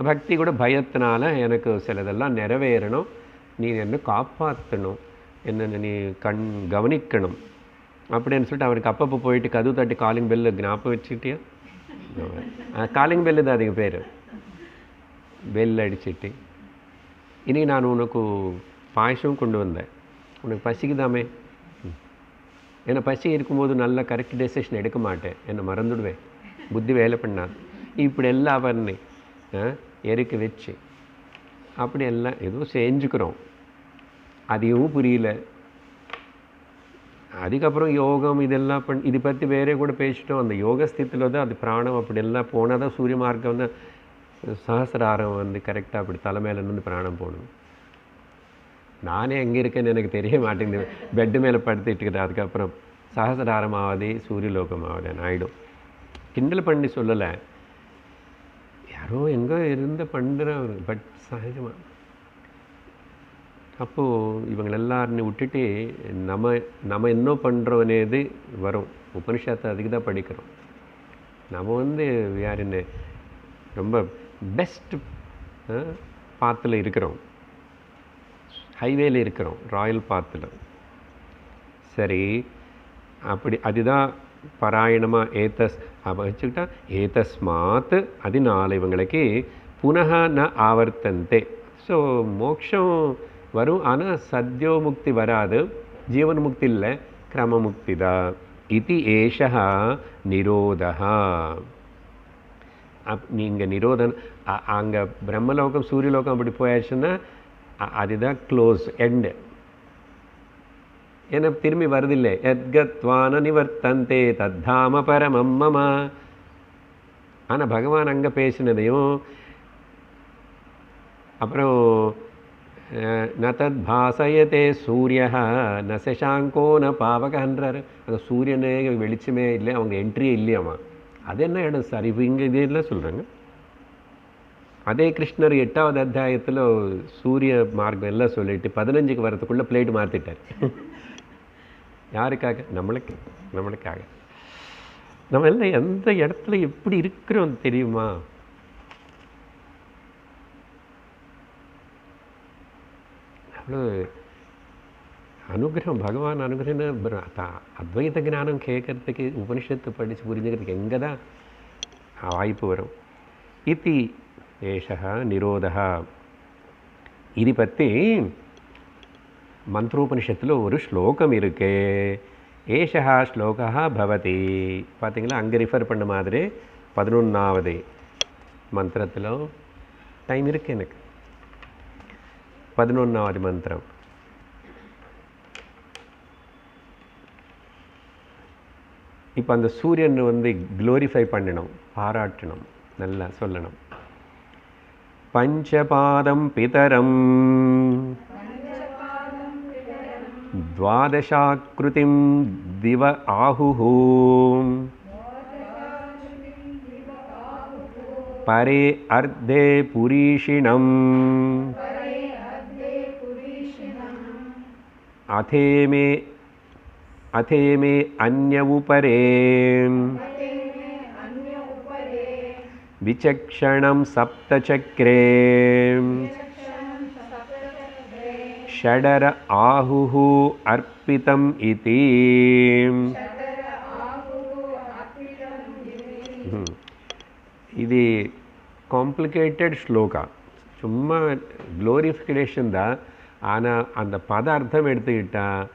பக்தி கூட பயத்தினால எனக்கு சிலதெல்லாம் நிறைவேறணும், நீ என்ன காப்பாற்றணும், என்ன நீ கவனிக்கணும் அப்படின்னு சொல்லிட்டு அவருக்கு அப்பப்போ போயிட்டு கதவு தட்டி காலிங் பெல்லு ஞாபகம் வச்சுக்கிட்டியா, காலிங் பெல்லு தான் அதுக்கு பேர், பெல் அடிச்சுட்டு இனி நான் உனக்கு பாயசம் கொண்டு வந்தேன், உனக்கு பசிக்குதாமே, ஏன்னா பசி இருக்கும்போது நல்லா கரெக்ட் டெசிஷன் எடுக்க மாட்டேன், என்னை மறந்துடுவேன், புத்தி வேலை பண்ணாது. இப்படி எல்லாம் பண்ணி எரிக்க வச்சு அப்படி எல்லாம் எதுவும் செஞ்சுக்கிறோம், அதையும் புரியல. அதுக்கப்புறம் யோகம் இதெல்லாம் இது பற்றி வேறே கூட பேசிட்டோம். அந்த யோக ஸ்தித்தில் தான் அது பிராணம் அப்படி எல்லாம் போனால் தான் சூரிய மார்க்கம் வந்து சஹசிராரம் வந்து கரெக்டாக அப்படி தலைமையில இருந்து பிராணம் போகணும். நானே எங்கே இருக்கேன்னு எனக்கு தெரிய மாட்டேங்குது, பெட்டு மேலே படுத்துட்டு இருக்கிறேன். அதுக்கப்புறம் சஹசிராரம் ஆகுது, சூரியலோகம் ஆகுதுன்னு ஆகிடும். கிண்டல் பண்ணி சொல்லலை, யாரோ எங்கே இருந்து பண்ணுறவர், பட் சகஜமாக. அப்போது இவங்களெல்லாரும் விட்டுட்டு நம்ம என்ன பண்ணுறோன்னேது வரும். உபனிஷத்தை அதுக்கு தான் படிக்கிறோம். நம்ம வந்து யாருன்னு ரொம்ப பெஸ்ட் பாத்தில் இருக்கிறோம், ஹைவேல இருக்கிறோம், ராயல் பாத்தில். சரி, அப்படி அதுதான் பராயணமாக ஏதஸ் அப்போ வச்சுக்கிட்டா ஏதஸ்மாத், அதனால இவங்களுக்கு புனக ந ஆவர்த்தந்தே. ஸோ மோட்சம் வரும், ஆனால் சத்யோ முக்தி வராது, ஜீவன் முக்தி இல்லை, கிரம முக்தி தான். இது ஏஷா நிரோதா. நீங்கள் நிரோதன் அங்கே பிரம்மலோகம் சூரியலோகம் அப்படி போயாச்சுன்னா அதுதான் க்ளோஸ் எண்டு. ஏன்னா திரும்பி வருதில்லை. எத்கத்வான நிவர்த்தந்தே தத்தாம பரமம் மம. ஆனால் பகவான் அங்கே பேசினதையும் அப்புறம் ந தத் பாசயத்தே சூரிய ந சசாங்கோ ந பாவகன்றார். அந்த சூரியனே வெளிச்சமே இல்லை, அவங்க என்ட்ரியே இல்லையாமா. அது என்ன இடம் சார்? இப்போ இங்கே இதெல்லாம் சொல்கிறாங்க. அதே கிருஷ்ணர் 8வது அத்தியாயத்தில் சூரிய மார்க்கம் எல்லாம் சொல்லிட்டு 15க்கு வரத்துக்குள்ளே பிளேட் மாற்றிட்டார். யாருக்காக? நம்மளுக்காக. நம்ம எல்லாம் எந்த இடத்துல எப்படி இருக்கிறோம் தெரியுமா? அவ்வளோ அனுகிரகம், பகவான் அனுகிரகம். அத்வைத ஞானம் கேட்கறதுக்கு, உபனிஷத்து படித்து புரிஞ்சுக்கிறதுக்கு எங்கே தான் வாய்ப்பு வரும்? இத்தி ஏஷா நிரோதா. இது பற்றி மந்திரோபனிஷத்தில் ஒரு ஸ்லோகம் இருக்கு. ஏஷா ஸ்லோகா பவதி. பார்த்தீங்களா, அங்கே ரிஃபர் பண்ண மாதிரி 11வது மந்திரத்தில் டைம் இருக்குது எனக்கு. 11வது மந்திரம். இப்போ அந்த சூரியன் க்ளோரிஃபை பண்ணணும், பாராட்டணும், நல்லா சொல்லணும். பஞ்சபாதம் பிதரம் द्वादशाकृतिं दिव आहुः परे अर्धे पुरीषिणम् अथेमे अन्य उपरे विचक्षणं सप्तचक्रे षडर आहुः अर्पितम् इति. இது காம்ப்ளிகேட்டட் ஸ்லோகா. சும்மா க்ளோரிஃபிகேஷன் தான். ஆனால் அந்த பத அர்த்தம் எடுத்துக்கிட்டால்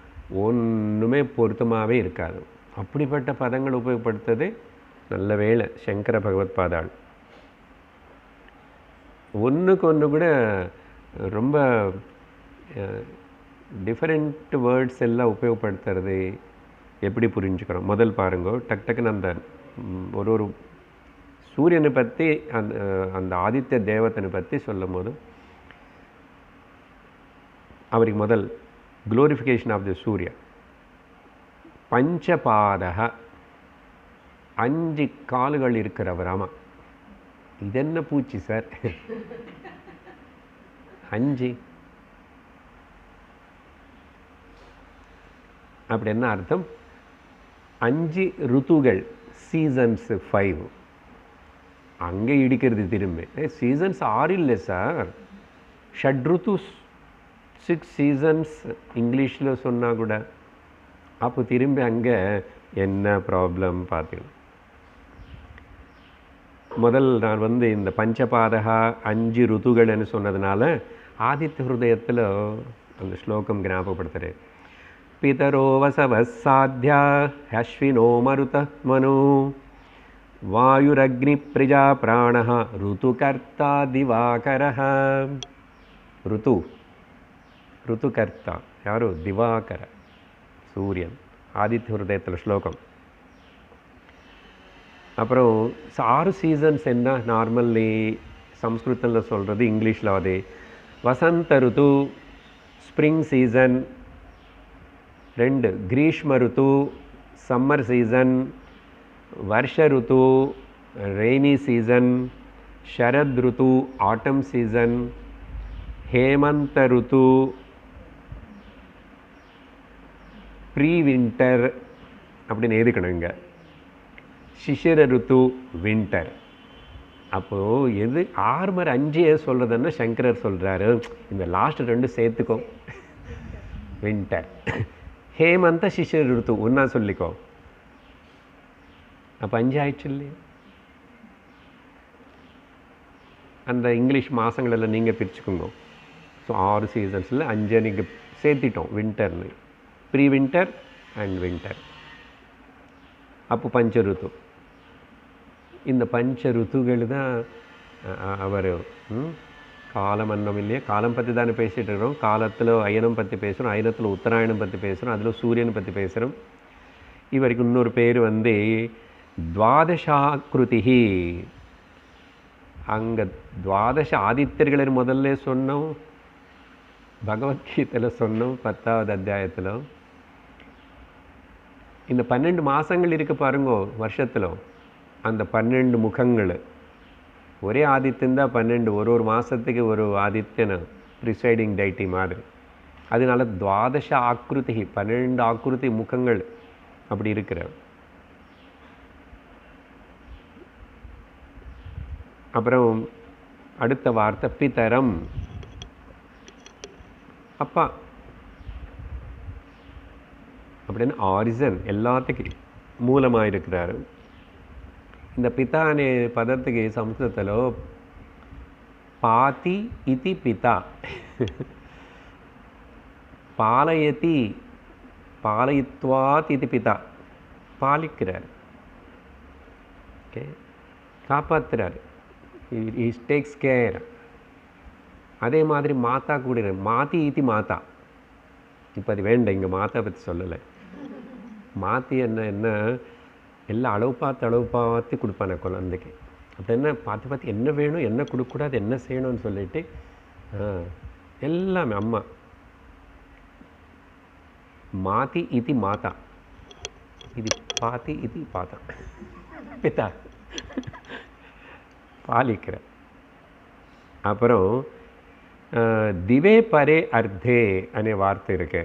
ஒன்றுமே பொருத்தமாகவே இருக்காது. அப்படிப்பட்ட பதங்கள் உபயோகப்படுத்துறது நல்ல வேளை சங்கர பகவத் பாதாள். ஒன்றுக்கு ஒன்று கூட ரொம்ப டிஃப்ரெண்ட் வேர்ட்ஸ் எல்லாம் உபயோகப்படுத்துறது எப்படி புரிஞ்சுக்கிறோம்? முதல் பாருங்க, டக்குன்னு அந்த ஒரு சூரியனை பற்றி அந்த ஆதித்ய தேவத்தனை பற்றி சொல்லும் போது அவருக்கு முதல் க்ளோரிஃபிகேஷன் ஆஃப் தி சூர்யா. பஞ்சபாதக, 5 கால்கள் இருக்கிறவர். ஆமாம், இதென்ன பூச்சி சார்? 5 அப்படி என்ன அர்த்தம்? 5 ருத்துகள், சீசன்ஸ் 5. அங்கே இடிக்கிறது திரும்ப. சீசன்ஸ் 6 இல்லை சார், ஷட்ருத்துஸ் 6 சீசன்ஸ் இங்கிலீஷில் சொன்னால் கூட. அப்போ திரும்பி அங்கே என்ன ப்ராப்ளம் பார்த்தீங்க? முதல் நான் இந்த பஞ்சபாதகா 5 ருத்துகள்னு சொன்னதுனால ஆதித்ய ஹிருதயத்தில் அந்த ஸ்லோகம் ஞாபகப்படுத்துகிறேன். पितरो वसवस्साध्या अश्विनो मरुतः मनु वायुरग्निप्रजा प्राणः ऋतुकर्ता दिवाकरः. ऋतुकर्ता यारो? दिवाकर, सूर्यन. आदित्य हृदयத்தில் ஸ்லோகம். அப்புறம் 6 சீசன்ஸ் என்ன நார்மல்லி சம்ஸ்கிருதத்தில் சொல்கிறது, இங்கிலீஷில் அதே. வசந்த ருத்து, ஸ்ப்ரிங் சீசன். 2 ग्रीष्म ऋतु, समर सीजन. वर्ष ऋतु, रेनी सीजन. शरद ऋतु, ऑटम सीजन. हेमंत ऋतु, प्री विंटर அப்படின்னு எழுதிக்கணுங்க. சிசிர ருத்து, வின்டர். அப்போது எது 6 5 சொல்கிறதுன்னா சங்கரர் சொல்கிறாரு, இந்த லாஸ்ட் 2 சேர்த்துக்கோ, வின்டர். ஹேமந்த சிசிர ருத்து ஒன்றா சொல்லிக்கோ. அப்போ 5 ஆயிடுச்சு இல்லையா? அந்த இங்கிலீஷ் மாதங்களெல்லாம் நீங்கள் பிரிச்சுக்கோங்க. ஸோ 6 சீசன்ஸில் 5 நீங்கள் சேர்த்திட்டோம் வின்டர்னு. Pre winter and winter. அப்போ பஞ்ச ருத்து. இந்த பஞ்ச ருத்துகள் தான் அவர் காலம் அன்னம் இல்லையா, காலம் பற்றி தானே பேசிகிட்டு இருக்கிறோம். காலத்தில் அயனம் பற்றி பேசுகிறோம், அயனத்தில் உத்தராயணம் பற்றி பேசுகிறோம், அதில் சூரியனை பற்றி பேசுகிறோம். இவருக்கு இன்னொரு பேர் வந்து துவாதசாக்கிருதி. அங்கே துவாதச ஆதித்யர்களின் முதல்ல சொன்னோம், பகவத்கீதையில் சொன்னோம் 10வது அத்தியாயத்தில். இந்த 12 மாதங்கள் இருக்குது பாருங்கோ வருஷத்தில், அந்த 12 முகங்கள் ஒரே ஆதித்யன் தான் 12, ஒரு மாதத்துக்கு ஒரு ஆதித்யன் ப்ரிசைடிங் டைட்டி மாதிரி. அதனால துவாதச ஆக்கிருதி, 12 ஆக்கிருதி முகங்கள் அப்படி இருக்கிற. அப்புறம் அடுத்த வார்த்தை பிதரம், அப்பா அப்படின்னு ஆரிஜன், எல்லாத்துக்கும் மூலமாக இருக்கிறார். இந்த பிதா அనే பதத்துக்கு சம்ஸ்கிருதத்தில் பாதி இதி பிதா, பாலயதி பாலயித்வாத் இது பிதா, பாலிக்கிறார், ஓகே, காப்பாற்றுறார், he takes care. அதே மாதிரி மாதா கூட மாதி இதி மாதா. இப்போ அது வேண்டாம், இங்கே மாதா பற்றி சொல்லலை. மாத்தி என்ன எல்லாம் அளவு பார்த்து கொடுப்பானே குழந்தைக்கு. அப்படி என்ன பார்த்து என்ன வேணும், என்ன கொடுக்கக்கூடாது, என்ன செய்யணும்னு சொல்லிட்டு எல்லாமே அம்மா. மாதி இதி மாதா, இது பாத்தி இதி பாதா, பிதா பாலிக்கிற. அப்புறம் திவே பரே அர்த்தே அనే வார்த்தை இருக்கு.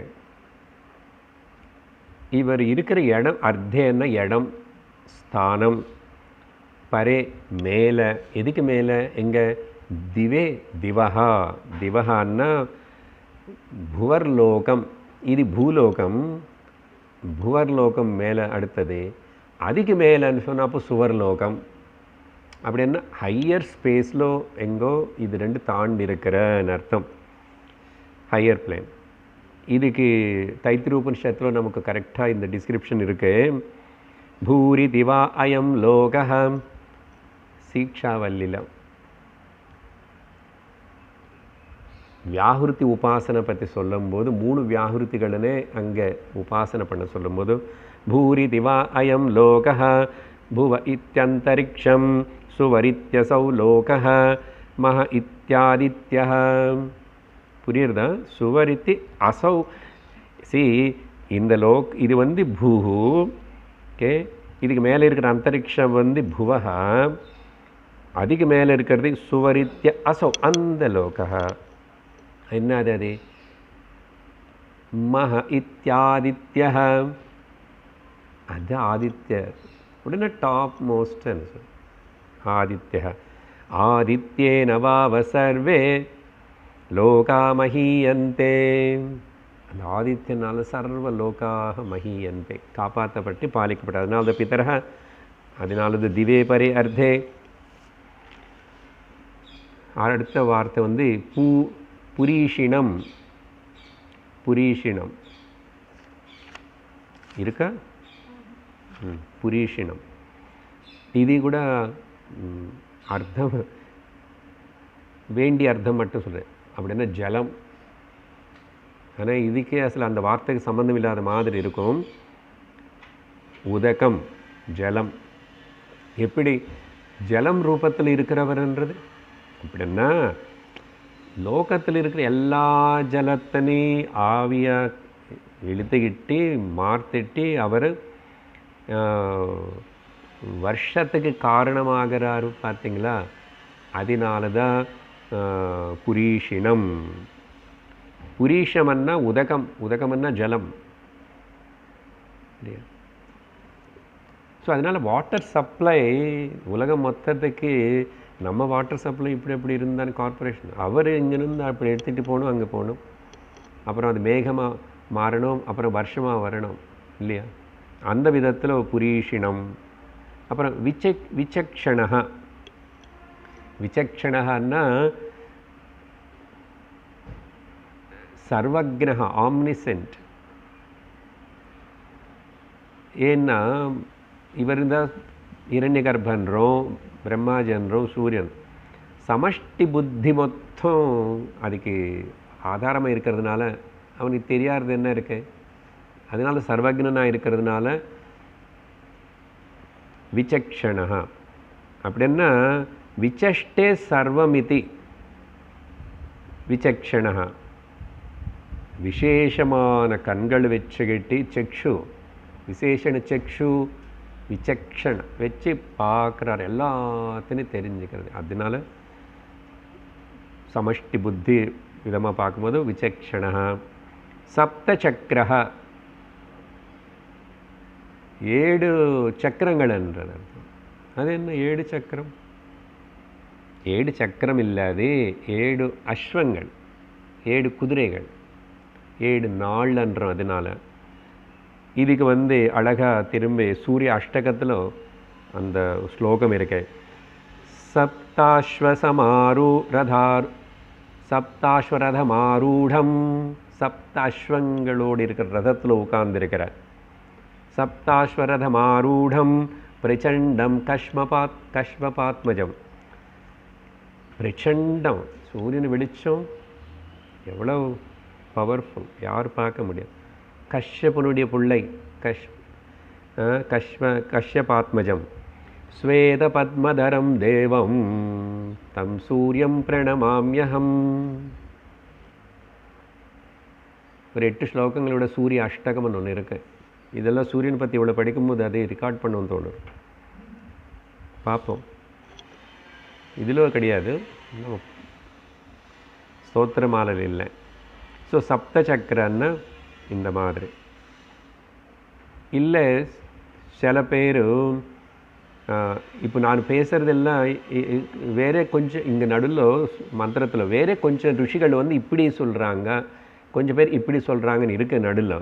இவர் இருக்கிற இடம், அர்த்தேன்னா இடம், ஸ்தானம், பரே மேலே. எதுக்கு மேலே? எங்கே? திவே திவஹா, திவஹான்னா புவர்லோகம், இது பூலோகம், புவர்லோகம் மேலே அடுத்தது. அதுக்கு மேலேன்னு சொன்னால் அப்போ சுவர்லோகம். அப்படின்னா ஹையர் ஸ்பேஸில் எங்கோ இது ரெண்டு தாண்டி இருக்கிறன்னு அர்த்தம், ஹையர் பிளேன். இதுக்கு தைத்திரூபனிஷத்தில் நமக்கு கரெக்டாக இந்த டிஸ்கிரிப்ஷன் இருக்குது. பூரி திவா அயம் லோகம், சீக்ஷாவல்லிலம். வியாகுருத்தி உபாசனை பற்றி சொல்லும்போது 3 வியாகுருத்திகளே அங்கே உபாசனை பண்ண சொல்லும்போது பூரி திவா அயம் லோக புவ இத்யந்தரிக்ஷம் சுவரித்யசௌ லோக மஹ இத்யாதித்ய. புரியுறதா? சுவரித்தி அசௌ. சி இந்த இது வந்து பூஹு, ஓகே. இதுக்கு மேலே இருக்கிற அந்தரிக்ஷம் வந்து புவஹா, அதுக்கு மேலே இருக்கிறது சுவரித்ய அசௌ, அந்த லோக. என்னது அது? மஹ இத்யாதித்ய, அது ஆதித்ய உடனே டாப் மோஸ்ட் ஆதித்ய. ஆதித்யேன வாவ சர்வே லோகா மஹீயந்தே. அந்த ஆதித்யனால சர்வ லோகாக மஹீயந்தே, காப்பாற்றப்பட்டு பாலிக்கப்பட்டது. அதனால பிதரக, அதனாலது திவே பரே அர்த்தே. அடுத்த வார்த்தை வந்து புரீஷிணம். புரீஷிணம் இருக்கா? புரீஷிணம். இது கூட அர்த்தம் வேண்டிய அர்த்தம் மட்டும் சொல்கிறேன். அப்படின்னா ஜலம். ஆனால் இதுக்கே அசல் அந்த வார்த்தைக்கு சம்மந்தம் இல்லாத மாதிரி இருக்கும். உதகம், ஜலம். எப்படி ஜலம் ரூபத்தில் இருக்கிறவர்ன்றது? அப்படின்னா லோகத்தில் இருக்கிற எல்லா ஜலத்தனையும் ஆவியாக இழுத்துக்கிட்டு மார்த்திட்டு அவர் வருஷத்துக்கு காரணமாகிறாரு பார்த்தீங்களா? அதனால தான் புரீஷிணம். புரீஷமன்னா உதகம், உதகம்னா ஜலம் இல்லையா? ஸோ அதனால் வாட்டர் சப்ளை உலகம் மொத்தத்துக்கு, நம்ம வாட்டர் சப்ளை இப்படி இருந்தான்னு கார்பரேஷன், அவர் இங்கேருந்து அப்படி எடுத்துகிட்டு போகணும், அங்கே போகணும், அப்புறம் அது மேகமாக மாறணும், அப்புறம் வருஷமாக வரணும் இல்லையா? அந்த விதத்தில் புரீஷிணம். அப்புறம் விசக்ஷணः. விசக்ஷணன்னா சர்வக்னः, ஆம்னிசென்ட். ஏன்னா இவர் இருந்தால் இரண்யகர்ப்பன்றோம் பிரம்மாஜன்றோம் சூரியன் சமஷ்டி புத்தி மொத்தம் அதுக்கு ஆதாரமாக இருக்கிறதுனால அவனுக்கு தெரியாதது என்ன இருக்கு. அதனால சர்வஜ்ஞனாக இருக்கிறதுனால விசக்ஷணா அப்படின்னா விசஷ்டே சர்வமிதி விசக்ஷணா விசேஷமான கண்கள் வச்சுக்கிட்டு சக்ஷு விசேஷண சக்ஷு விசக்ஷண வச்சு பார்க்குறார், எல்லாத்தையும் தெரிஞ்சுக்கிறது. அதனால சமஷ்டி புத்தி விதமாக பார்க்கும்போது விசக்ஷணா. சப்த சக்கர 7 சக்கரங்கள் என்றது. அது என்ன 7 சக்கரம்? 7 சக்கரம் இல்லாது 7 அஸ்வங்கள், 7 குதிரைகள், 7 நாள்ன்றோம். அதனால இதுக்கு அழகாக திரும்பி சூரிய அஷ்டகத்தில் அந்த ஸ்லோகம் இருக்கு. சப்தாஸ்வரதமாரூடம், சப்த அஸ்வங்களோடு இருக்கிற ரதத்தில் உட்கார்ந்துருக்கிறார். சப்தாஸ்வரதமாரூடம் பிரச்சண்டம் கஷ்மபாத்மஜம். பிரச்சண்டம் சூரியன் வெளிச்சம் எவ்வளோ பவர்ஃபுல், யார் பார்க்க முடியாது. கஷ்யபனுடைய பிள்ளை கஷ்யபாத்மஜம். ஸ்வேத பத்மதரம் தேவம் தம் சூரியம் பிரணமாம்யஹம். ஒரு 8 ஸ்லோகங்களோட சூரிய அஷ்டகம்னு ஒன்று இருக்கு. இதெல்லாம் சூரியன் பற்றி இவ்வளோ படிக்கும்போது அதை ரெக்கார்ட் பண்ணணும்னு தோணும். பார்ப்போம். இதில் கிடையாது, ஸ்தோத்திரமாலல் இல்லை. ஸோ சப்த சக்கரன்னா இந்த மாதிரி இல்லை. சில பேர் இப்போ நான் பேசுகிறதெல்லாம் வேறே கொஞ்சம் இங்கே நடுவில் மந்திரத்தில் வேறே கொஞ்சம் ருஷிகள் இப்படி சொல்கிறாங்க, கொஞ்சம் பேர் இப்படி சொல்கிறாங்கன்னு இருக்க நடுவில்.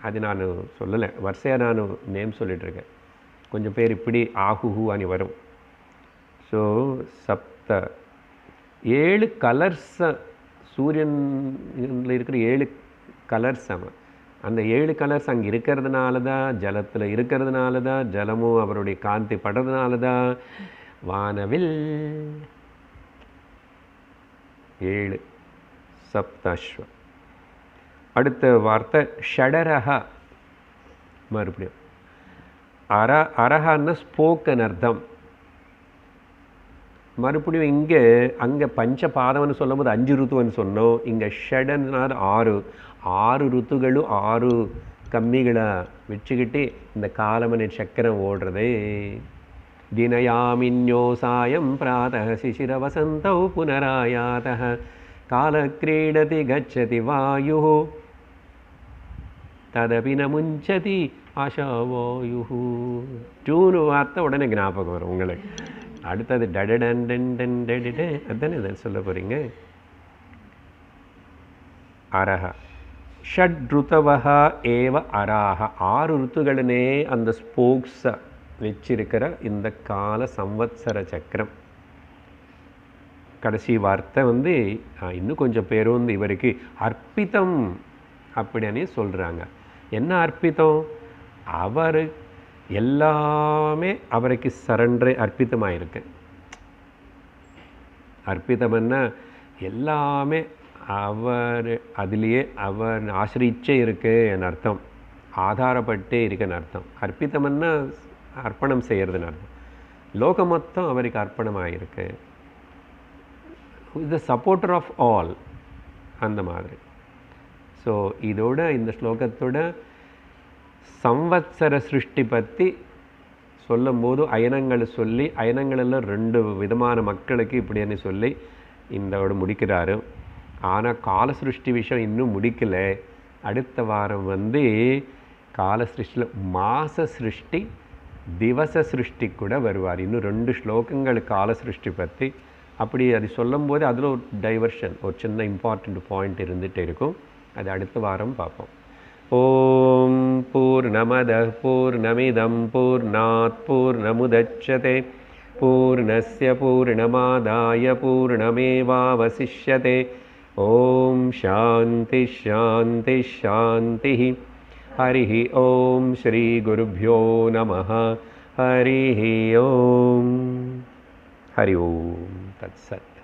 அது நான் சொல்லலை, வரிசையாக நான் நேம் சொல்லிகிட்ருக்கேன். கொஞ்சம் பேர் இப்படி ஆகுஹூ அனி வரும். ஸோ சப்த 7 கலர்ஸ் சூரியனில் இருக்கிற 7 கலர்ஸ். அந்த 7 கலர்ஸ் அங்கே இருக்கிறதுனால தான், ஜலத்தில் இருக்கிறதுனால தான், ஜலமும் அவருடைய காந்தி படுறதுனால தான் வானவில் 7 சப்தாஸ்வ. அடுத்த வார்த்தை ஷடரஹ. மறுபடியும் அரஹன்னு ஸ்போக்கன் அர்த்தம். மறுபடியும் இங்கே அங்கே பஞ்ச பாதம்னு சொல்லும் போது 5 ருத்துவன்னு சொன்னோம். இங்கே ஷடன்னார் 6 ருத்துகளும் 6 கம்மிகளை வச்சுக்கிட்டு இந்த காலமனை சக்கரம் ஓடுறதே. தினயாமின்யோ சாயம் பிராதः சிசிர வசந்தௌ புனராயாதः காலக்ரீடதி கச்சதி வாயு ததபி ந முஞ்சதி ஆஷாவாயு. டூனு வார்த்தை உடனே ஞாபகம் வரும் உங்களுக்கு. அடுத்தது டடன் அதுதானே இதை சொல்ல போகிறீங்க. அரஹ ஷட் ருத்தவஹா ஏவ அராஹ. 6 ருத்துகளனே அந்த ஸ்போக்ஸை வச்சிருக்கிற இந்த கால சம்வத்சர சக்கரம். கடைசி வார்த்தை இன்னும் கொஞ்சம் பேர் இவருக்கு அர்ப்பிதம் அப்படின்னு சொல்கிறாங்க. என்ன அர்ப்பிதம்? அவர் எல்லாமே அவருக்கு சரண்டரை அர்ப்பிதமாக இருக்கு. அர்ப்பிதம்னா எல்லாமே அவர் அதிலேயே அவர் ஆசிரிச்சே இருக்கு என் அர்த்தம், ஆதாரப்பட்டே இருக்குன்னு அர்த்தம். அர்ப்பிதம்னா அர்ப்பணம் செய்கிறதுன்னு அர்த்தம். லோகம் மொத்தம் அவருக்கு அர்ப்பணமாக இருக்கு. Is the supporter of all, அந்த மாதிரி. ஸோ இதோட இந்த ஸ்லோகத்தோட சம்வத்சர சிருஷ்டி பற்றி சொல்லும் போது அயனங்கள் சொல்லி, அயனங்களெல்லாம் 2 விதமான மக்களுக்கு இப்படின்னு சொல்லி இந்தோட முடிக்கிறாரு. ஆனால் கால சிருஷ்டி விஷயம் இன்னும் முடிக்கலை. அடுத்த வாரம் கால சிருஷ்டியில் மாச சிருஷ்டி, திவச சிருஷ்டி கூட வருவார். இன்னும் 2 ஸ்லோகங்கள் கால சிருஷ்டி பற்றி. அப்படி அது சொல்லும் போது அதில் ஒரு டைவர்ஷன், ஒரு சின்ன இம்பார்ட்டண்ட் பாயிண்ட் இருந்துகிட்டே இருக்கும். அது அடுத்த வாரம் பார்ப்போம். ஓம் பூர்ணமதః பூர்ணமிதம் பூர்ணாத் பூர்ணமுதச்யதே பூர்ணஸ்ய பூர்ணமாதாய பூர்ணமேவாவசிஷ்யதே. ஓம் சாந்தி சாந்தி சாந்தி. ஹரி ஓம் ஸ்ரீ குருभ्यो நமः. हरि ओम। हरि ओम तत्सत।